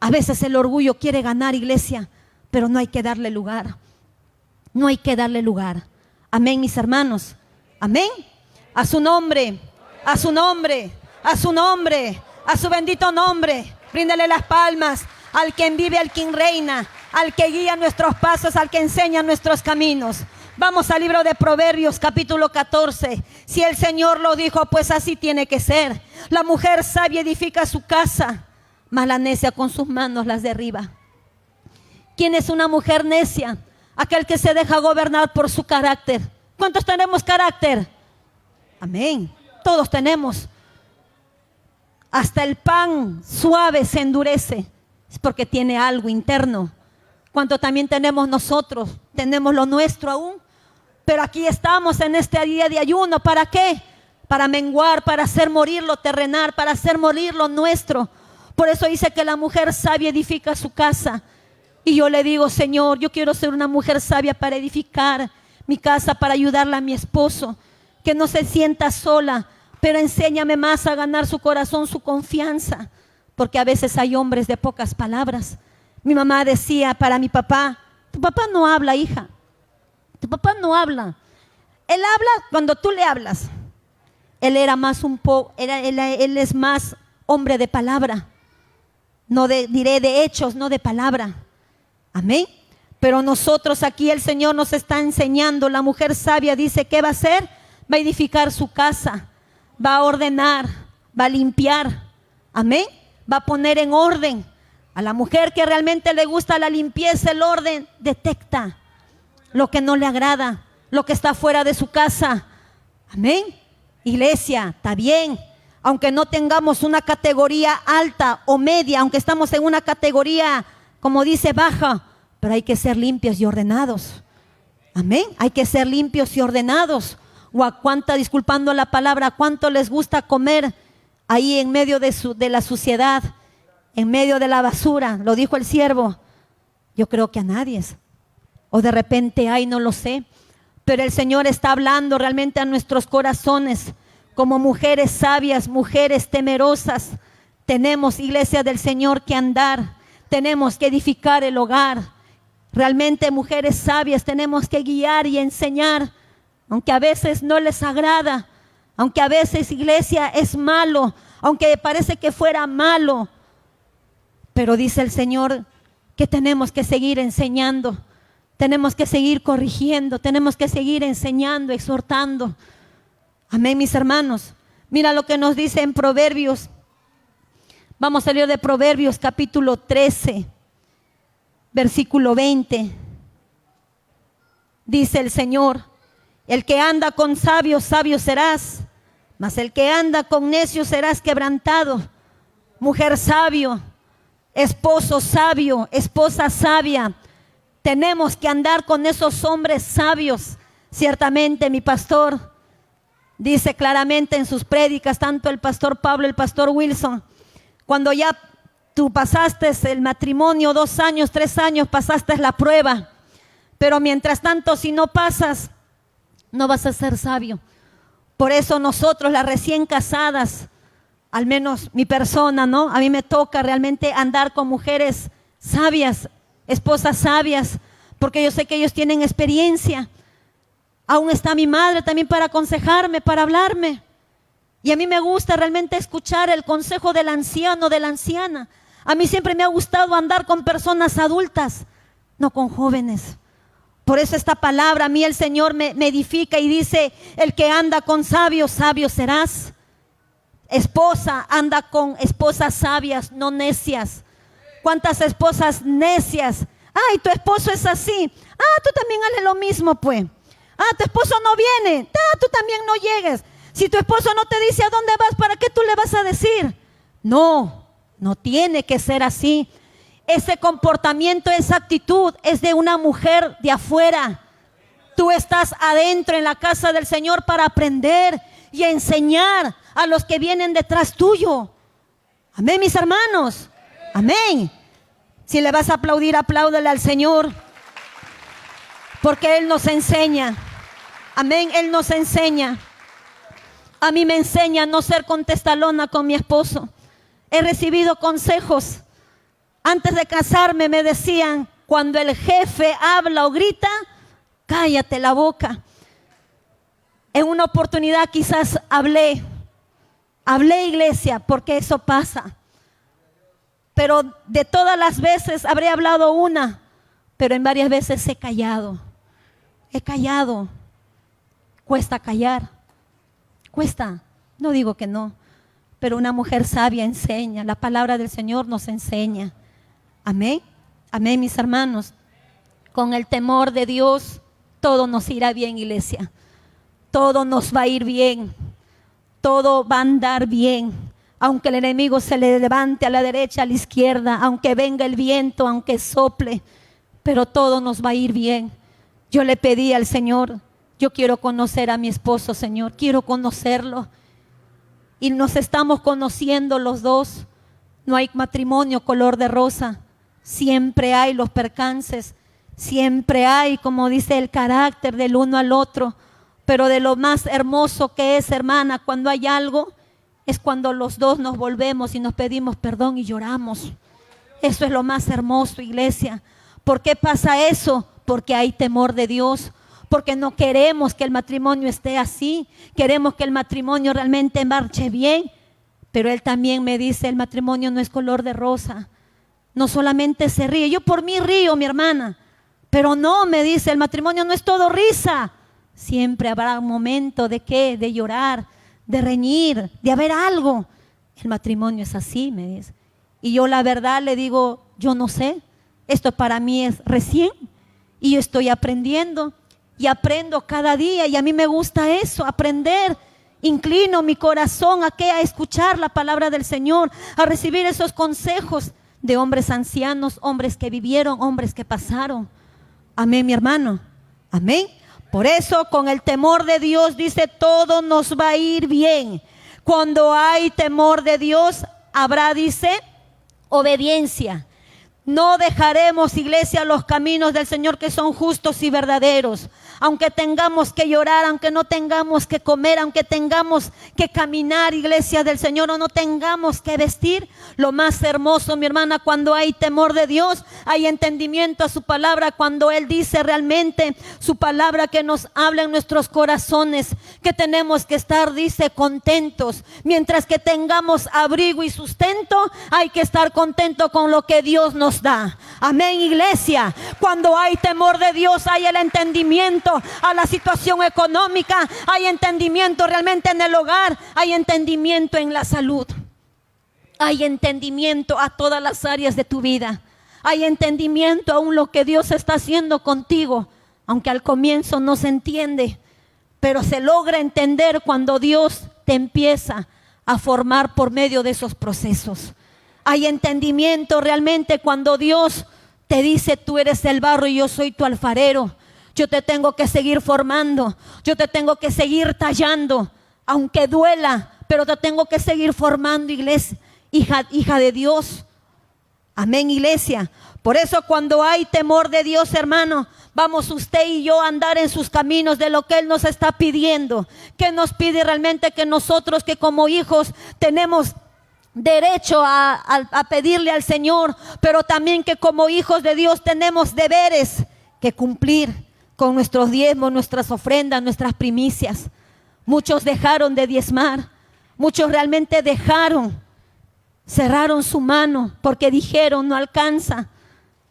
A veces el orgullo quiere ganar, iglesia, pero no hay que darle lugar. No hay que darle lugar. Amén, mis hermanos. Amén. A su nombre, a su nombre, a su nombre, a su bendito nombre. Bríndale las palmas al quien vive, al quien reina, al que guía nuestros pasos, al que enseña nuestros caminos. Vamos al libro de Proverbios, capítulo 14. Si el Señor lo dijo, pues así tiene que ser. La mujer sabia edifica su casa, mas la necia con sus manos las derriba. ¿Quién es una mujer necia? Aquel que se deja gobernar por su carácter. ¿Cuántos tenemos carácter? Amén. Todos tenemos. Hasta el pan suave se endurece. Es porque tiene algo interno. ¿Cuánto también tenemos nosotros? Tenemos lo nuestro aún. Pero aquí estamos en este día de ayuno. ¿Para qué? Para menguar, para hacer morir lo terrenal, para hacer morir lo nuestro. Por eso dice que la mujer sabia edifica su casa. Y yo le digo, Señor, yo quiero ser una mujer sabia para edificar mi casa, para ayudarle a mi esposo, que no se sienta sola, pero enséñame más a ganar su corazón, su confianza, porque a veces hay hombres de pocas palabras. Mi mamá decía para mi papá, tu papá no habla, hija, tu papá no habla. Él habla cuando tú le hablas. Él era más él es más hombre de palabra, diré de hechos, no de palabra. Amén. Pero nosotros aquí el Señor nos está enseñando. La mujer sabia dice, ¿qué va a hacer? Va a edificar su casa, va a ordenar, va a limpiar. Amén. Va a poner en orden. A la mujer que realmente le gusta la limpieza, el orden, detecta lo que no le agrada, lo que está fuera de su casa. Amén. Iglesia, está bien. Aunque no tengamos una categoría alta o media, aunque estamos en una categoría, como dice, baja, pero hay que ser limpios y ordenados. Amén. Hay que ser limpios y ordenados. O a cuánta, disculpando la palabra, cuánto les gusta comer ahí en medio de la suciedad, en medio de la basura. Lo dijo el siervo. Yo creo que a nadie. O de repente, ay, no lo sé. Pero el Señor está hablando realmente a nuestros corazones. Como mujeres sabias, mujeres temerosas, tenemos, iglesia del Señor, que andar. Tenemos que edificar el hogar. Realmente mujeres sabias tenemos que guiar y enseñar, aunque a veces no les agrada, aunque a veces, iglesia, es malo, aunque parece que fuera malo. Pero dice el Señor que tenemos que seguir enseñando, tenemos que seguir corrigiendo, tenemos que seguir enseñando, exhortando. Amén, mis hermanos. Mira lo que nos dice en Proverbios. Vamos a leer de Proverbios capítulo 13, versículo 20. dice el Señor. El que anda con sabios, sabio serás, mas el que anda con necios serás quebrantado. Mujer sabio, esposo sabio, esposa sabia. Tenemos que andar con esos hombres sabios. Ciertamente mi pastor dice claramente en sus prédicas, tanto el pastor Pablo, el pastor Wilson, cuando ya tú pasaste el matrimonio, 2 años, 3 años, pasaste la prueba. Pero mientras tanto, si no pasas, no vas a ser sabio. Por eso nosotros, las recién casadas, al menos mi persona, ¿no? A mí me toca realmente andar con mujeres sabias, esposas sabias, porque yo sé que ellos tienen experiencia. Aún está mi madre también para aconsejarme, para hablarme. Y a mí me gusta realmente escuchar el consejo del anciano, de la anciana. A mí siempre me ha gustado andar con personas adultas, no con jóvenes. Por eso esta palabra a mí el Señor me edifica y dice, el que anda con sabios, sabio serás. Esposa, anda con esposas sabias, no necias. ¿Cuántas esposas necias? Ay, tu esposo es así. Ah, tú también hazle lo mismo, pues. Ah, tu esposo no viene. Ah, tú también no llegues. Si tu esposo no te dice a dónde vas, ¿para qué tú le vas a decir? No, no tiene que ser así. Ese comportamiento, esa actitud es de una mujer de afuera. Tú estás adentro en la casa del Señor para aprender y enseñar a los que vienen detrás tuyo. Amén, mis hermanos. Amén. Si le vas a aplaudir, apláudele al Señor, porque Él nos enseña. Amén, Él nos enseña. A mí me enseña a no ser contestalona con mi esposo. He recibido consejos. Antes de casarme me decían, cuando el jefe habla o grita, cállate la boca. En una oportunidad quizás hablé, iglesia, porque eso pasa. Pero de todas las veces habré hablado una, pero en varias veces he callado. He callado. Cuesta callar. Cuesta. No digo que no, pero una mujer sabia enseña. La palabra del Señor nos enseña. Amén. Amén, mis hermanos. Con el temor de Dios, todo nos irá bien, iglesia. Todo nos va a ir bien. Todo va a andar bien. Aunque el enemigo se le levante a la derecha, a la izquierda, aunque venga el viento, aunque sople, pero todo nos va a ir bien. Yo le pedí al Señor, yo quiero conocer a mi esposo, Señor, quiero conocerlo. Y nos estamos conociendo los dos. No hay matrimonio color de rosa. Siempre hay los percances, siempre hay, como dice, el carácter del uno al otro. Pero de lo más hermoso que es, hermana, cuando hay algo, es cuando los dos nos volvemos y nos pedimos perdón y lloramos. Eso es lo más hermoso, iglesia. ¿Por qué pasa eso? Porque hay temor de Dios. Porque no queremos que el matrimonio esté así. Queremos que el matrimonio realmente marche bien. Pero Él también me dice, el matrimonio no es color de rosa. No solamente se ríe. Yo por mí río, mi hermana. Pero no, me dice, el matrimonio no es todo risa. Siempre habrá un momento de ¿qué? De llorar, de reñir, de haber algo. El matrimonio es así, me dice. Y yo la verdad le digo, yo no sé. Esto para mí es recién. Y yo estoy aprendiendo. Y aprendo cada día. Y a mí me gusta eso, aprender. Inclino mi corazón a ¿qué? A escuchar la palabra del Señor. A recibir esos consejos de hombres ancianos, hombres que vivieron, hombres que pasaron. Amén, mi hermano. Amén. Por eso, con el temor de Dios, dice, todo nos va a ir bien. Cuando hay temor de Dios, habrá, dice, obediencia. No dejaremos, iglesia, los caminos del Señor que son justos y verdaderos. Aunque tengamos que llorar, aunque no tengamos que comer, aunque tengamos que caminar, iglesia del Señor, o no tengamos que vestir. Lo más hermoso, mi hermana, cuando hay temor de Dios, hay entendimiento a su palabra. Cuando Él dice realmente su palabra, que nos habla en nuestros corazones, que tenemos que estar, dice, contentos. Mientras que tengamos abrigo y sustento, hay que estar contento con lo que Dios nos da. Amén, iglesia. Cuando hay temor de Dios, hay el entendimiento a la situación económica, hay entendimiento realmente en el hogar, hay entendimiento en la salud, hay entendimiento a todas las áreas de tu vida, hay entendimiento aún lo que Dios está haciendo contigo. aunque al comienzo no se entiende, pero se logra entender cuando Dios te empieza a formar por medio de esos procesos. Hay entendimiento realmente cuando Dios te dice: tú eres el barro y yo soy tu alfarero. Yo te tengo que seguir formando, yo te tengo que seguir tallando, aunque duela, pero te tengo que seguir formando, iglesia, hija de Dios. Amén, iglesia. Por eso cuando hay temor de Dios, hermano, vamos usted y yo a andar en sus caminos de lo que Él nos está pidiendo. ¿Qué nos pide realmente? Que nosotros, que como hijos tenemos derecho a pedirle al Señor, pero también que como hijos de Dios tenemos deberes que cumplir con nuestros diezmos, nuestras ofrendas, nuestras primicias. Muchos dejaron de diezmar, muchos realmente cerraron su mano porque dijeron: no alcanza,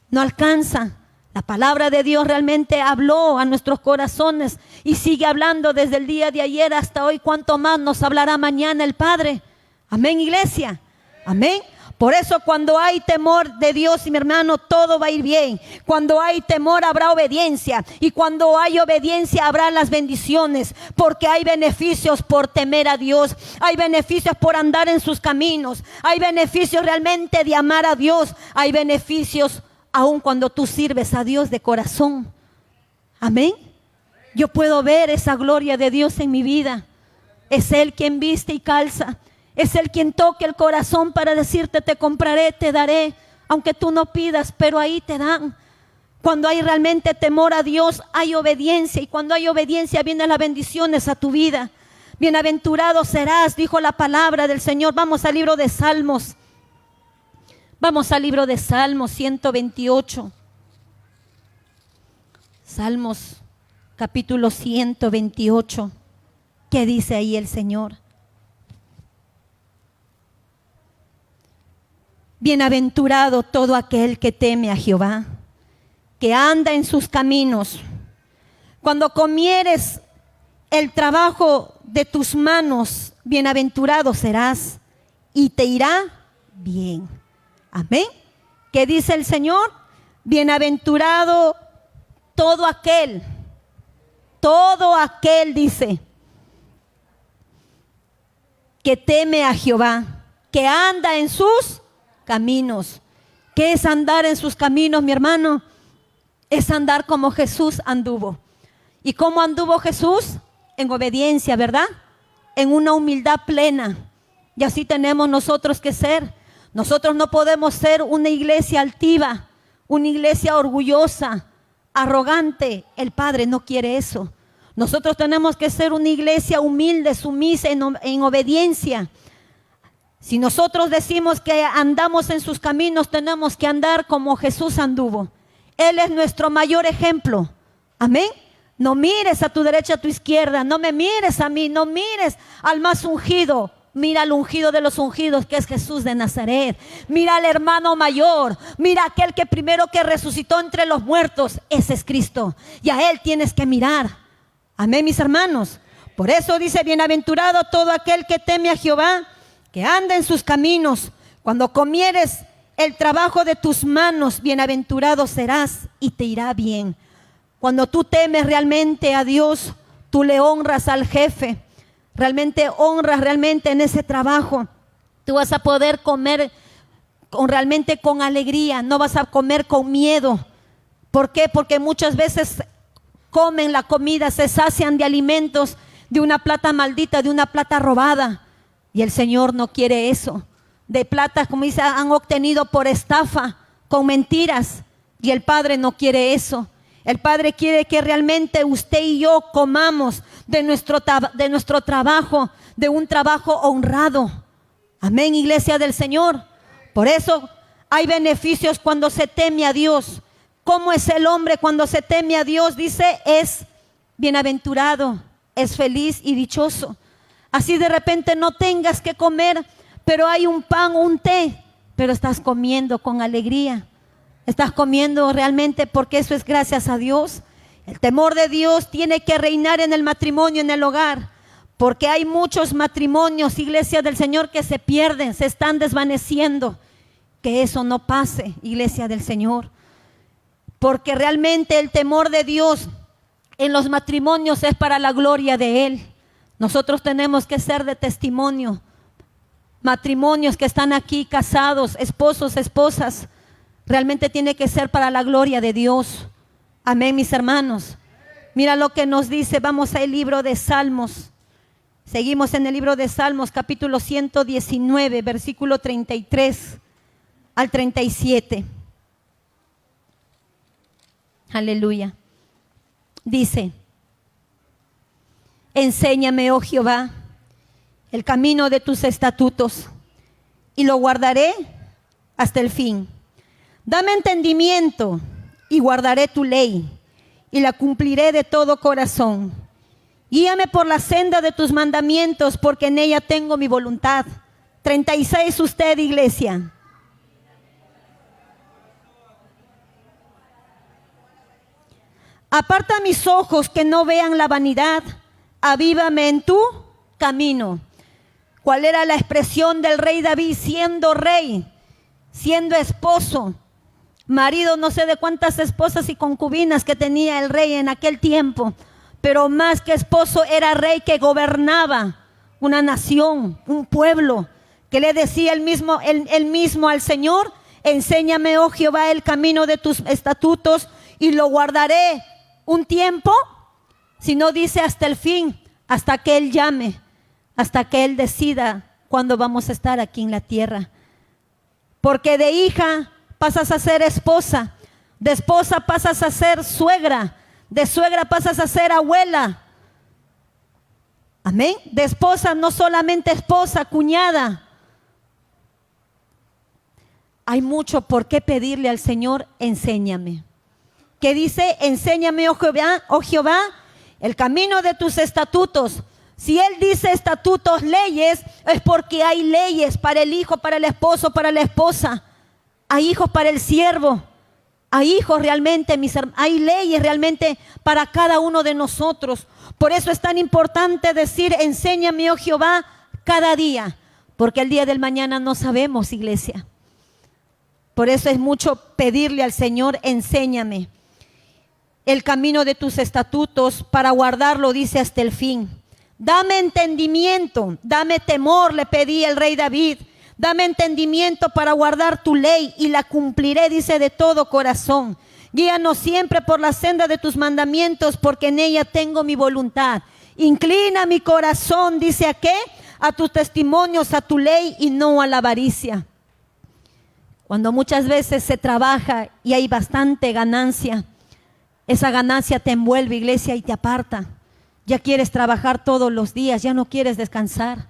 no alcanza. La palabra de Dios realmente habló a nuestros corazones y sigue hablando desde el día de ayer hasta hoy. ¿Cuánto más nos hablará mañana el Padre? Amén, iglesia. Amén. Por eso cuando hay temor de Dios, y mi hermano, todo va a ir bien. Cuando hay temor habrá obediencia, y cuando hay obediencia habrá las bendiciones, porque hay beneficios por temer a Dios, hay beneficios por andar en sus caminos, hay beneficios realmente de amar a Dios, hay beneficios aun cuando tú sirves a Dios de corazón. Amén. Yo puedo ver esa gloria de Dios en mi vida. Es Él quien viste y calza. Es Él quien toca el corazón para decirte: te compraré, te daré, aunque tú no pidas, pero ahí te dan. Cuando hay realmente temor a Dios, hay obediencia, y cuando hay obediencia vienen las bendiciones a tu vida. Bienaventurado serás, dijo la palabra del Señor. Vamos al libro de Salmos. Vamos al libro de Salmos 128. Salmos capítulo 128. ¿Qué dice ahí el Señor? Bienaventurado todo aquel que teme a Jehová, que anda en sus caminos. Cuando comieres el trabajo de tus manos, bienaventurado serás y te irá bien. Amén. ¿Qué dice el Señor? Bienaventurado todo aquel, dice, que teme a Jehová, que anda en sus caminos. ¿Qué es andar en sus caminos, mi hermano? Es andar como Jesús anduvo. ¿Y cómo anduvo Jesús? En obediencia, ¿verdad? En una humildad plena. Y así tenemos nosotros que ser. Nosotros no podemos ser una iglesia altiva, una iglesia orgullosa, arrogante. El Padre no quiere eso. Nosotros tenemos que ser una iglesia humilde, sumisa, en obediencia. Si nosotros decimos que andamos en sus caminos, tenemos que andar como Jesús anduvo. Él es nuestro mayor ejemplo. Amén. No mires a tu derecha, a tu izquierda. No me mires a mí, no mires al más ungido. Mira al ungido de los ungidos, que es Jesús de Nazaret. Mira al hermano mayor. Mira aquel que primero que resucitó entre los muertos. Ese es Cristo. Y a Él tienes que mirar. Amén, mis hermanos. Por eso dice: bienaventurado todo aquel que teme a Jehová, que anda en sus caminos. Cuando comieres el trabajo de tus manos, bienaventurado serás y te irá bien. Cuando tú temes realmente a Dios, tú le honras al jefe. Realmente honras realmente en ese trabajo. Tú vas a poder comer realmente con alegría. No vas a comer con miedo. ¿Por qué? Porque muchas veces comen la comida, se sacian de alimentos de una plata maldita, de una plata robada. Y el Señor no quiere eso. De plata, como dice, han obtenido por estafa, con mentiras. Y el Padre no quiere eso. El Padre quiere que realmente usted y yo comamos de nuestro trabajo, de un trabajo honrado. Amén, iglesia del Señor. Por eso hay beneficios cuando se teme a Dios. ¿Cómo es el hombre cuando se teme a Dios? Dice, es bienaventurado, es feliz y dichoso. Así de repente no tengas que comer, pero hay un pan o un té, pero estás comiendo con alegría. Estás comiendo realmente porque eso es gracias a Dios. El temor de Dios tiene que reinar en el matrimonio, en el hogar. Porque hay muchos matrimonios, iglesia del Señor, que se pierden, se están desvaneciendo. Que eso no pase, iglesia del Señor. Porque realmente el temor de Dios en los matrimonios es para la gloria de Él. Nosotros tenemos que ser de testimonio. Matrimonios que están aquí casados, esposos, esposas, realmente tiene que ser para la gloria de Dios. Amén, mis hermanos. Mira lo que nos dice, vamos al libro de Salmos. Seguimos en el libro de Salmos, capítulo 119, versículo 33 al 37. Aleluya. Dice: enséñame, oh Jehová, el camino de tus estatutos, y lo guardaré hasta el fin. Dame entendimiento, y guardaré tu ley, y la cumpliré de todo corazón. Guíame por la senda de tus mandamientos, porque en ella tengo mi voluntad. 36, usted, iglesia. Aparta mis ojos que no vean la vanidad, avívame en tu camino. ¿Cuál era la expresión del rey David siendo rey, siendo esposo, marido, no sé de cuántas esposas y concubinas que tenía el rey en aquel tiempo? Pero más que esposo era rey que gobernaba una nación, un pueblo, que le decía él mismo al Señor: enséñame, oh Jehová, el camino de tus estatutos, y lo guardaré un tiempo, si no dice hasta el fin, hasta que Él llame, hasta que Él decida cuándo vamos a estar aquí en la tierra. Porque de hija pasas a ser esposa, de esposa pasas a ser suegra, de suegra pasas a ser abuela. Amén. De esposa, no solamente esposa, cuñada. Hay mucho por qué pedirle al Señor: enséñame. Que dice: enséñame, oh Jehová, el camino de tus estatutos. Si Él dice estatutos, leyes, es porque hay leyes para el hijo, para el esposo, para la esposa. Hay hijos para el siervo. Hay hijos realmente, hay leyes realmente para cada uno de nosotros. Por eso es tan importante decir: enséñame, oh Jehová, cada día. Porque el día del mañana no sabemos, iglesia. Por eso es mucho pedirle al Señor: enséñame el camino de tus estatutos para guardarlo, dice, hasta el fin. Dame entendimiento, dame temor, le pedí el rey David. Dame entendimiento para guardar tu ley, y la cumpliré, dice, de todo corazón. Guíanos siempre por la senda de tus mandamientos, porque en ella tengo mi voluntad. Inclina mi corazón, dice, ¿a qué? A tus testimonios, a tu ley, y no a la avaricia. Cuando muchas veces se trabaja y hay bastante ganancia, esa ganancia te envuelve, iglesia, y te aparta. Ya quieres trabajar todos los días, ya no quieres descansar.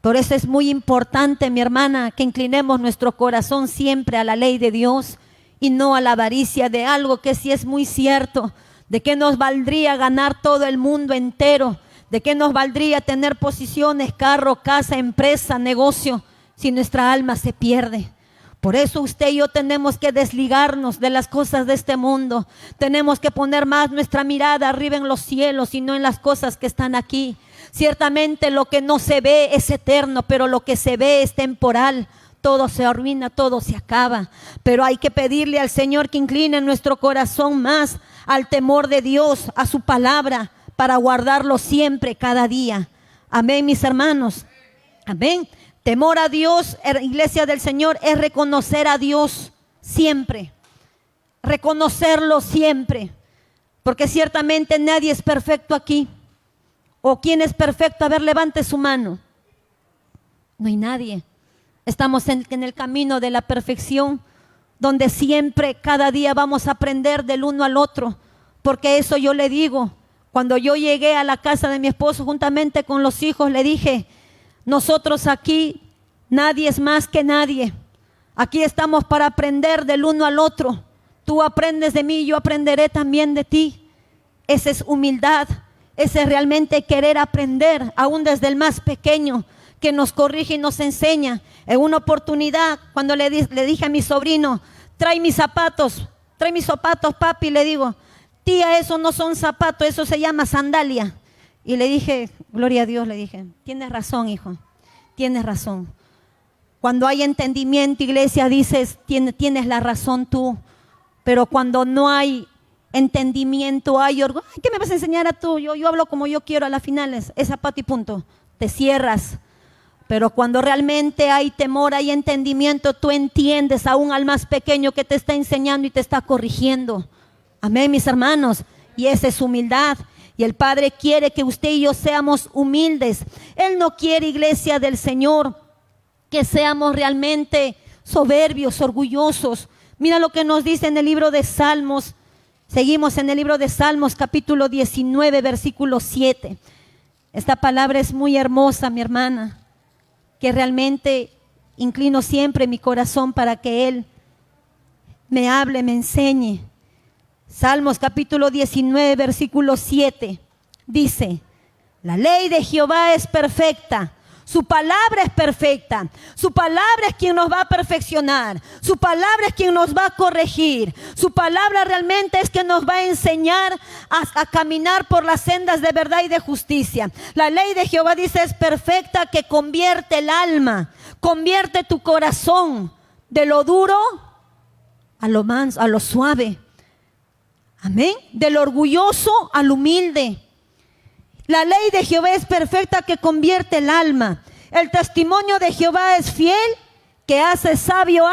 Por eso es muy importante, mi hermana, que inclinemos nuestro corazón siempre a la ley de Dios y no a la avaricia de algo que sí es muy cierto. ¿De qué nos valdría ganar todo el mundo entero? ¿De qué nos valdría tener posiciones, carro, casa, empresa, negocio, si nuestra alma se pierde? Por eso usted y yo tenemos que desligarnos de las cosas de este mundo. Tenemos que poner más nuestra mirada arriba en los cielos y no en las cosas que están aquí. Ciertamente lo que no se ve es eterno, pero lo que se ve es temporal. Todo se arruina, todo se acaba. Pero hay que pedirle al Señor que incline nuestro corazón más al temor de Dios, a su palabra, para guardarlo siempre, cada día. Amén, mis hermanos. Amén. Temor a Dios, iglesia del Señor, es reconocer a Dios siempre. Reconocerlo siempre. Porque ciertamente nadie es perfecto aquí. ¿O quién es perfecto? A ver, levante su mano. No hay nadie. Estamos en el camino de la perfección, donde siempre, cada día vamos a aprender del uno al otro. Porque eso yo le digo. Cuando yo llegué a la casa de mi esposo juntamente con los hijos, le dije: nosotros aquí, nadie es más que nadie. Aquí estamos para aprender del uno al otro. Tú aprendes de mí, yo aprenderé también de ti. Esa es humildad. Ese es realmente querer aprender, aún desde el más pequeño, que nos corrige y nos enseña. En una oportunidad, cuando le dije a mi sobrino: trae mis zapatos, papi, le digo: tía, esos no son zapatos, eso se llama sandalia. Y le dije, gloria a Dios, le dije: tienes razón, hijo, tienes razón. Cuando hay entendimiento, iglesia, dices, tienes la razón tú. Pero cuando no hay entendimiento hay, orgullo. ¿Qué me vas a enseñar a tú? Yo hablo como yo quiero a las finales, es zapato y punto. Te cierras. Pero cuando realmente hay temor, hay entendimiento, tú entiendes aún al más pequeño que te está enseñando y te está corrigiendo. Amén, mis hermanos. Y esa es humildad. Y el Padre quiere que usted y yo seamos humildes. Él no quiere, iglesia del Señor, que seamos realmente soberbios, orgullosos. Mira lo que nos dice en el libro de Salmos. Seguimos en el libro de Salmos, capítulo 19, versículo 7. Esta palabra es muy hermosa, mi hermana, que realmente inclino siempre mi corazón para que Él me hable, me enseñe. Salmos capítulo 19, versículo 7, dice: la ley de Jehová es perfecta, su palabra es perfecta, su palabra es quien nos va a perfeccionar, su palabra es quien nos va a corregir, su palabra realmente es quien nos va a enseñar a caminar por las sendas de verdad y de justicia. La ley de Jehová, dice, es perfecta, que convierte el alma, convierte tu corazón de lo duro a lo manso, a lo suave. Amén. Del orgulloso al humilde. La ley de Jehová es perfecta, que convierte el alma. El testimonio de Jehová es fiel, que hace sabio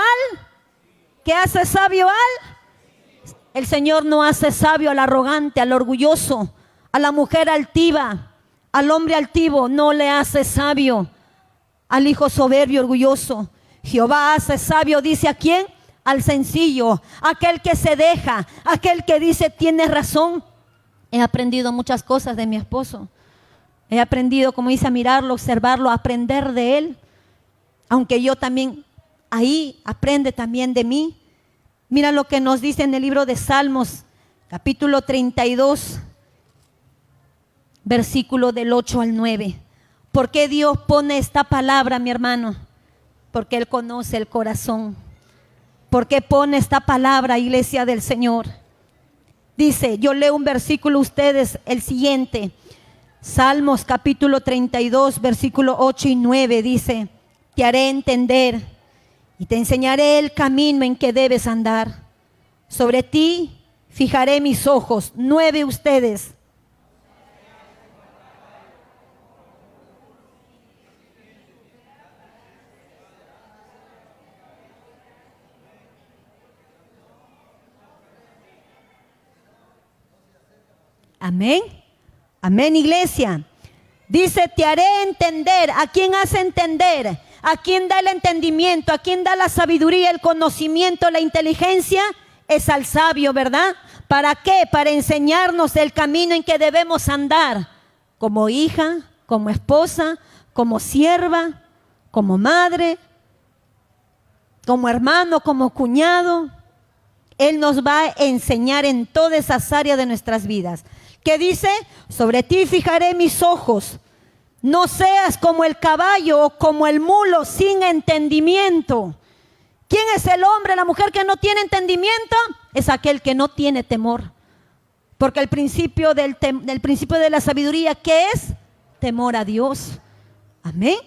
El Señor no hace sabio al arrogante, al orgulloso, a la mujer altiva, al hombre altivo. No le hace sabio al hijo soberbio, orgulloso. Jehová hace sabio, dice, ¿a quién? Al sencillo, aquel que se deja, aquel que dice: tienes razón. He aprendido muchas cosas de mi esposo. He aprendido, como dice, a mirarlo, observarlo, a aprender de él. Aunque yo también, ahí aprende también de mí. Mira lo que nos dice en el libro de Salmos, capítulo 32, versículo del 8 al 9. ¿Por qué Dios pone esta palabra, mi hermano? Porque Él conoce el corazón. ¿Por qué pone esta palabra, iglesia del Señor? Dice, yo leo un versículo a ustedes, el siguiente. Salmos capítulo 32, versículo 8 y 9 dice: te haré entender y te enseñaré el camino en que debes andar. Sobre ti fijaré mis ojos. 9 ustedes. Amén. Amén, iglesia. Dice, te haré entender. ¿A quién hace entender? ¿A quién da el entendimiento? ¿A quién da la sabiduría, el conocimiento, la inteligencia? Es al sabio, ¿verdad? ¿Para qué? Para enseñarnos el camino en que debemos andar. Como hija, como esposa, como sierva, como madre, como hermano, como cuñado. Él nos va a enseñar en todas esas áreas de nuestras vidas. ¿Qué dice? Sobre ti fijaré mis ojos. No seas como el caballo o como el mulo sin entendimiento. ¿Quién es el hombre, la mujer que no tiene entendimiento? Es aquel que no tiene temor. Porque el principio del principio de la sabiduría, ¿qué es? Temor a Dios. Amén.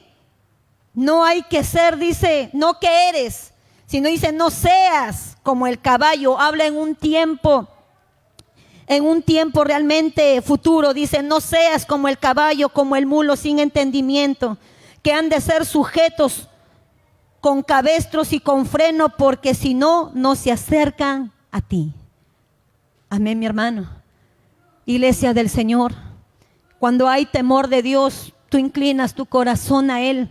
No hay que ser, dice, no que eres, sino dice, no seas como el caballo. Habla en un tiempo realmente futuro. Dice, no seas como el caballo, como el mulo sin entendimiento, que han de ser sujetos con cabestros y con freno, porque si no, no se acercan a ti. Amén, mi hermano. Iglesia del Señor, cuando hay temor de Dios, tú inclinas tu corazón a Él,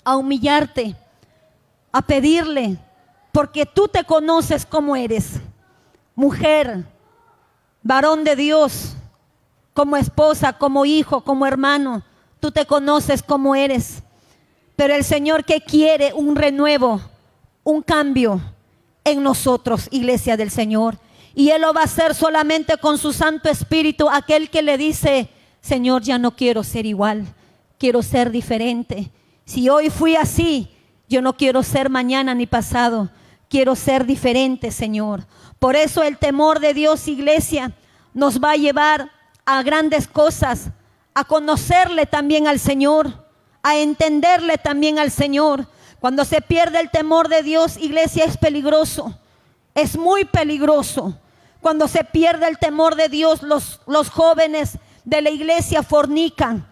a humillarte, a pedirle, porque tú te conoces cómo eres, mujer, varón de Dios, como esposa, como hijo, como hermano. Tú te conoces cómo eres. Pero el Señor, que quiere un renuevo, un cambio en nosotros, iglesia del Señor. Y Él lo va a hacer solamente con su Santo Espíritu. Aquel que le dice, Señor, ya no quiero ser igual, quiero ser diferente. Si hoy fui así, yo no quiero ser mañana ni pasado. Quiero ser diferente, Señor. Por eso el temor de Dios, iglesia, nos va a llevar a grandes cosas, a conocerle también al Señor, a entenderle también al Señor. Cuando se pierde el temor de Dios, iglesia, es peligroso, es muy peligroso, Cuando se pierde el temor de Dios, los jóvenes de la iglesia fornican,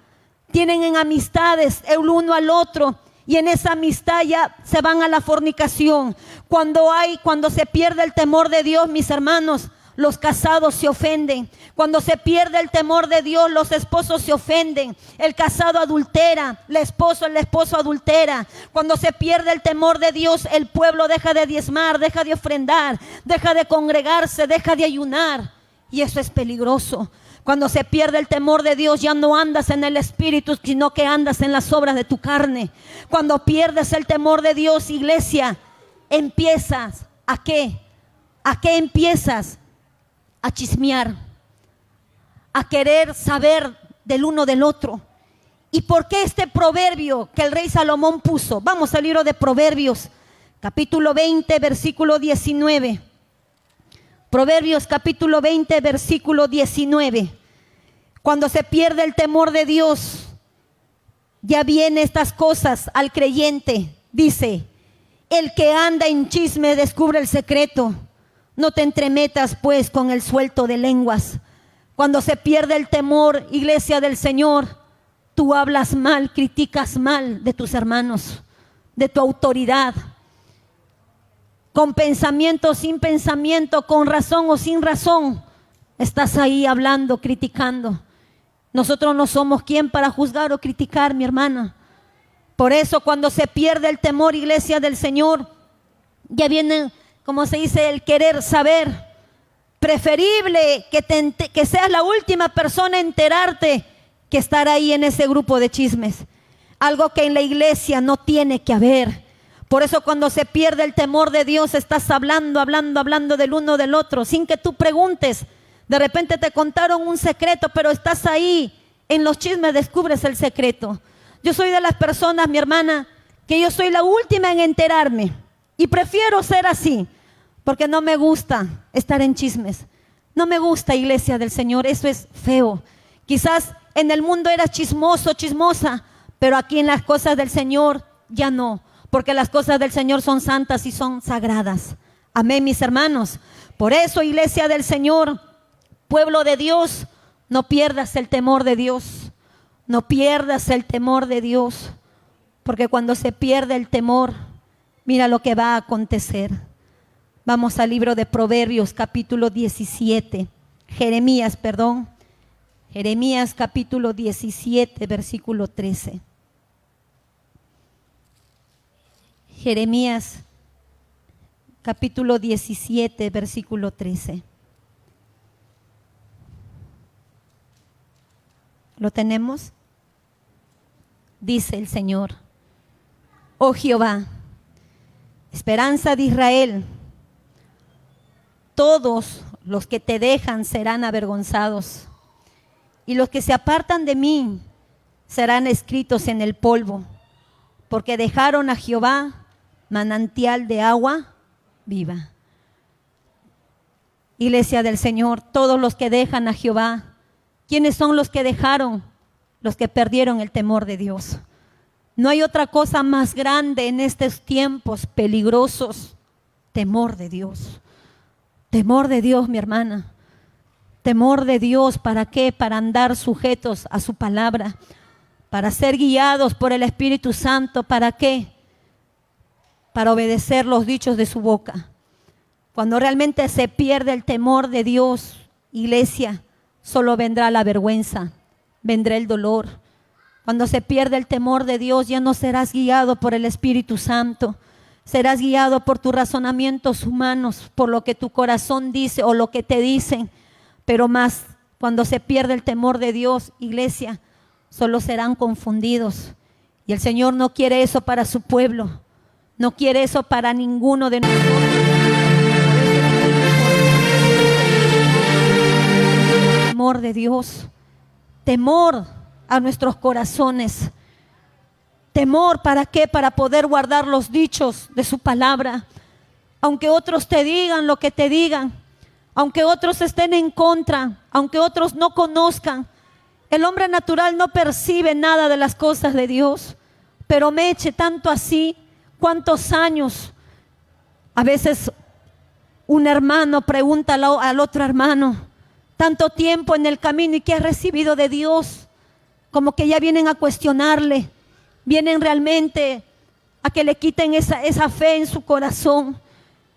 tienen en amistades el uno al otro, y en esa amistad ya se van a la fornicación. Cuando se pierde el temor de Dios, mis hermanos, los casados se ofenden. Cuando se pierde el temor de Dios, los esposos se ofenden. El casado adultera, el esposo adultera. Cuando se pierde el temor de Dios, el pueblo deja de diezmar, deja de ofrendar, deja de congregarse, deja de ayunar. Y eso es peligroso. Cuando se pierde el temor de Dios, ya no andas en el espíritu, sino que andas en las obras de tu carne. Cuando pierdes el temor de Dios, iglesia, empiezas ¿a qué? ¿A qué empiezas? A chismear, a querer saber del uno del otro. ¿Y por qué este proverbio que el rey Salomón puso? Vamos al libro de Proverbios, capítulo 20, versículo 19. Proverbios capítulo 20, versículo 19. Cuando se pierde el temor de Dios, ya vienen estas cosas al creyente. Dice: el que anda en chisme descubre el secreto. No te entremetas pues con el suelto de lenguas. Cuando se pierde el temor, iglesia del Señor, tú hablas mal, criticas mal de tus hermanos, de tu autoridad. Con pensamiento, sin pensamiento, con razón o sin razón, estás ahí hablando, criticando. Nosotros no somos quien para juzgar o criticar, mi hermana. Por eso cuando se pierde el temor, iglesia del Señor, ya viene, como se dice, el querer saber. Preferible que seas la última persona en enterarte que estar ahí en ese grupo de chismes. Algo que en la iglesia no tiene que haber. Por eso cuando se pierde el temor de Dios, estás hablando del uno del otro, sin que tú preguntes. De repente te contaron un secreto, pero estás ahí, en los chismes descubres el secreto. Yo soy de las personas, mi hermana, que yo soy la última en enterarme. Y prefiero ser así, porque no me gusta estar en chismes. No me gusta, iglesia del Señor, eso es feo. Quizás en el mundo eras chismoso, chismosa, pero aquí en las cosas del Señor ya no. Porque las cosas del Señor son santas y son sagradas. Amén, mis hermanos. Por eso, iglesia del Señor, pueblo de Dios, no pierdas el temor de Dios. No pierdas el temor de Dios. Porque cuando se pierde el temor, mira lo que va a acontecer. Vamos al libro de Proverbios, capítulo 17. Jeremías capítulo 17, versículo 13. Jeremías capítulo 17, versículo 13. ¿Lo tenemos? Dice el Señor: oh Jehová, esperanza de Israel, todos los que te dejan serán avergonzados, y los que se apartan de mí serán escritos en el polvo, porque dejaron a Jehová manantial de agua viva. Iglesia del Señor, todos los que dejan a Jehová, ¿quiénes son los que dejaron? Los que perdieron el temor de Dios. No hay otra cosa más grande en estos tiempos peligrosos. Temor de Dios. Temor de Dios, mi hermana. Temor de Dios, ¿para qué? Para andar sujetos a su palabra. Para ser guiados por el Espíritu Santo. ¿Para qué? Para obedecer los dichos de su boca. Cuando realmente se pierde el temor de Dios, iglesia, solo vendrá la vergüenza, vendrá el dolor. Cuando se pierde el temor de Dios, ya no serás guiado por el Espíritu Santo. Serás guiado por tus razonamientos humanos, por lo que tu corazón dice o lo que te dicen. Pero más, cuando se pierde el temor de Dios, iglesia, solo serán confundidos. Y el Señor no quiere eso para su pueblo. No quiere eso para ninguno de nosotros. Temor de Dios. Temor a nuestros corazones. Temor, ¿para qué? Para poder guardar los dichos de su palabra. Aunque otros te digan lo que te digan. Aunque otros estén en contra. Aunque otros no conozcan. El hombre natural no percibe nada de las cosas de Dios. Pero Meche, tanto así. ¿Cuántos años? A veces Un hermano pregunta al otro hermano, tanto tiempo en el camino y qué has recibido de Dios, como que ya vienen a cuestionarle, vienen realmente a que le quiten esa fe en su corazón,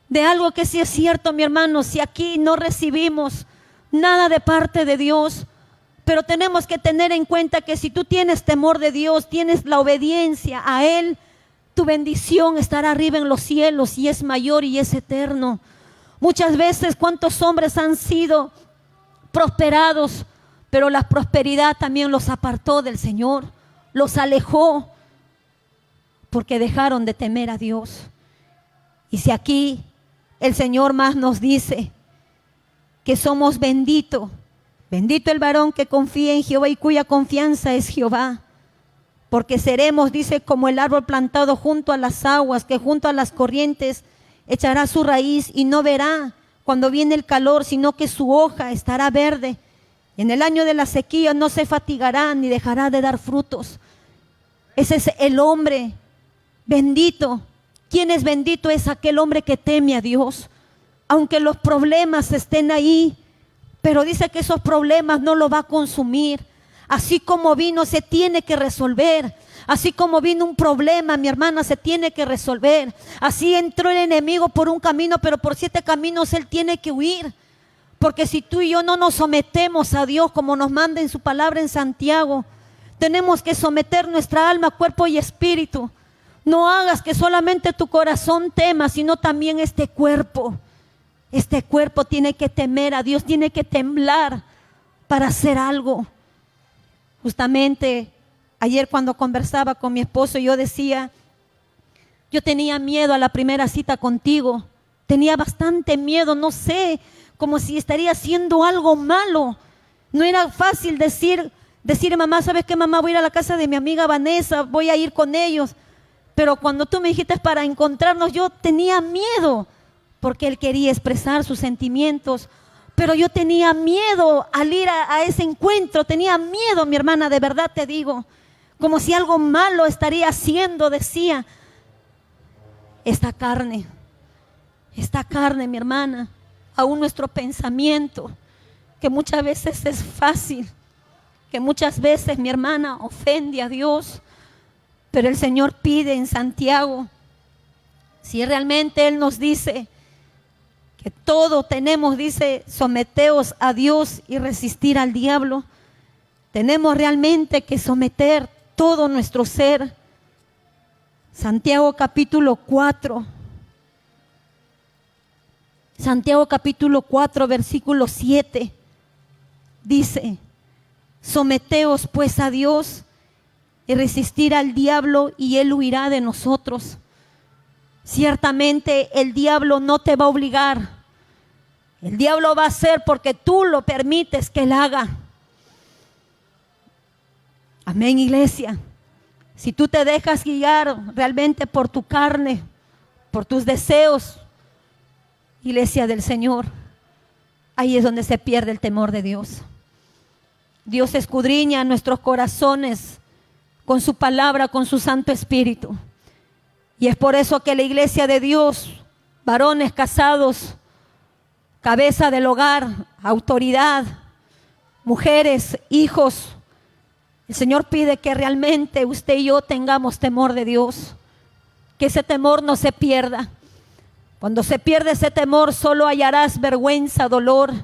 de algo que sí es cierto, mi hermano. Si aquí no recibimos nada de parte de Dios, pero tenemos que tener en cuenta que si tú tienes temor de Dios, tienes la obediencia a Él, tu bendición estará arriba en los cielos y es mayor y es eterno. Muchas veces, ¿cuántos hombres han sido prosperados? Pero la prosperidad también los apartó del Señor, los alejó, porque dejaron de temer a Dios. Y si aquí el Señor más nos dice que somos benditos, bendito el varón que confía en Jehová y cuya confianza es Jehová, porque seremos, dice, como el árbol plantado junto a las aguas, que junto a las corrientes echará su raíz y no verá cuando viene el calor, sino que su hoja estará verde. Y en el año de la sequía no se fatigará ni dejará de dar frutos. Ese es el hombre bendito. ¿Quién es bendito? Es aquel hombre que teme a Dios. Aunque los problemas estén ahí, pero dice que esos problemas no lo va a consumir. Así como vino, se tiene que resolver. Así como vino un problema, mi hermana, se tiene que resolver. Así entró el enemigo por un camino, pero por 7 caminos él tiene que huir. Porque si tú y yo no nos sometemos a Dios como nos manda en su palabra en Santiago, tenemos que someter nuestra alma, cuerpo y espíritu. No hagas que solamente tu corazón tema, sino también este cuerpo. Este cuerpo tiene que temer a Dios, tiene que temblar para hacer algo. Justamente ayer cuando conversaba con mi esposo, yo decía, yo tenía miedo a la primera cita contigo. Tenía bastante miedo, no sé, como si estaría haciendo algo malo. No era fácil decir mamá, ¿sabes qué, mamá? Voy a ir a la casa de mi amiga Vanessa, voy a ir con ellos. Pero cuando tú me dijiste para encontrarnos, yo tenía miedo, porque él quería expresar sus sentimientos. Pero yo tenía miedo al ir a ese encuentro, tenía miedo, mi hermana, de verdad te digo. Como si algo malo estaría haciendo, decía. Esta carne, mi hermana, aún nuestro pensamiento, que muchas veces es fácil, que muchas veces, mi hermana, ofende a Dios. Pero el Señor pide en Santiago, si realmente Él nos dice que todo tenemos, dice, someteos a Dios y resistir al diablo, tenemos realmente que someter todo nuestro ser. Santiago capítulo 4, versículo 7, dice, someteos pues a Dios y resistir al diablo y él huirá de nosotros. Ciertamente el diablo no te va a obligar. El diablo va a hacer porque tú lo permites que él haga. Amén, iglesia. Si tú te dejas guiar realmente por tu carne, por tus deseos, iglesia del Señor, ahí es donde se pierde el temor de Dios. Dios escudriña nuestros corazones con su palabra, con su Santo Espíritu. Y es por eso que la iglesia de Dios, varones casados, cabeza del hogar, autoridad, mujeres, hijos, el Señor pide que realmente usted y yo tengamos temor de Dios, que ese temor no se pierda. Cuando se pierde ese temor, solo hallarás vergüenza, dolor.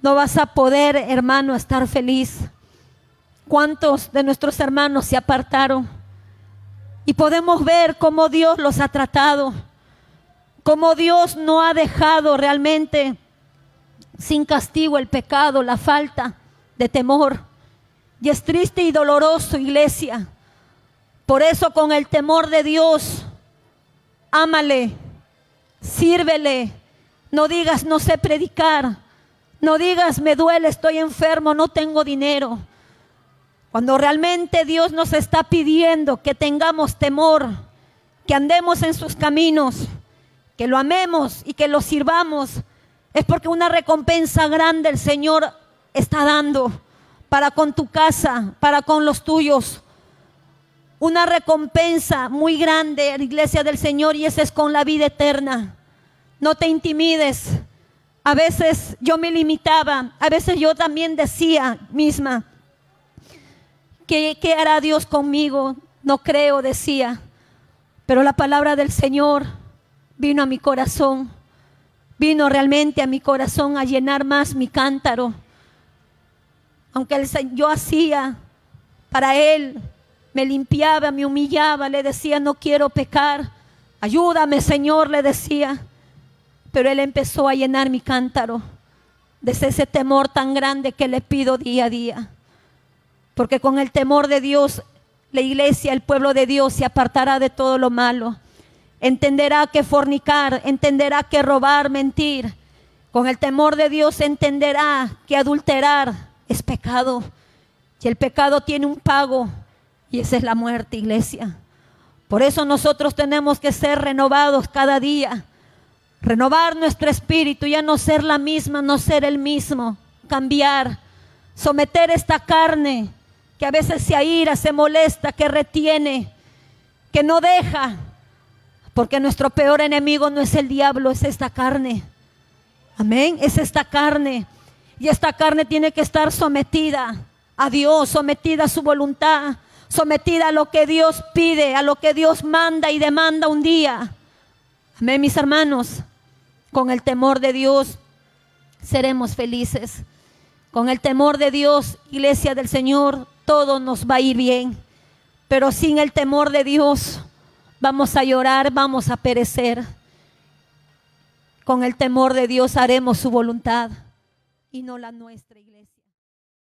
No vas a poder, hermano, estar feliz. ¿Cuántos de nuestros hermanos se apartaron? Y podemos ver cómo Dios los ha tratado, cómo Dios no ha dejado realmente sin castigo el pecado, la falta de temor. Y es triste y doloroso, iglesia. Por eso, con el temor de Dios, ámale, sírvele. No digas no sé predicar, no digas me duele, estoy enfermo, no tengo dinero. Cuando realmente Dios nos está pidiendo que tengamos temor, que andemos en sus caminos, que lo amemos y que lo sirvamos, es porque una recompensa grande el Señor está dando para con tu casa, para con los tuyos. Una recompensa muy grande, iglesia del Señor, y esa es con la vida eterna. no te intimides. A veces yo me limitaba, a veces yo también decía misma, ¿qué hará Dios conmigo? No creo, decía. Pero la palabra del Señor vino a mi corazón, vino realmente a mi corazón a llenar más mi cántaro. Aunque yo hacía para Él, me limpiaba, me humillaba, le decía, no quiero pecar, ayúdame, Señor, le decía. Pero Él empezó a llenar mi cántaro desde ese temor tan grande que le pido día a día. Porque con el temor de Dios, la iglesia, el pueblo de Dios se apartará de todo lo malo. Entenderá que fornicar, entenderá que robar, mentir. Con el temor de Dios entenderá que adulterar es pecado. Y el pecado tiene un pago, y esa es la muerte, iglesia. Por eso nosotros tenemos que ser renovados cada día. Renovar nuestro espíritu, ya no ser la misma, no ser el mismo. Cambiar, someter esta carne que a veces se aira, se molesta, que retiene, que no deja. Porque nuestro peor enemigo no es el diablo, es esta carne. Amén, es esta carne. Y esta carne tiene que estar sometida a Dios, sometida a su voluntad, sometida a lo que Dios pide, a lo que Dios manda y demanda un día. Amén, mis hermanos. Con el temor de Dios seremos felices. Con el temor de Dios, iglesia del Señor, todo nos va a ir bien. Pero sin el temor de Dios, vamos a llorar, vamos a perecer. Con el temor de Dios haremos su voluntad y no la nuestra, iglesia.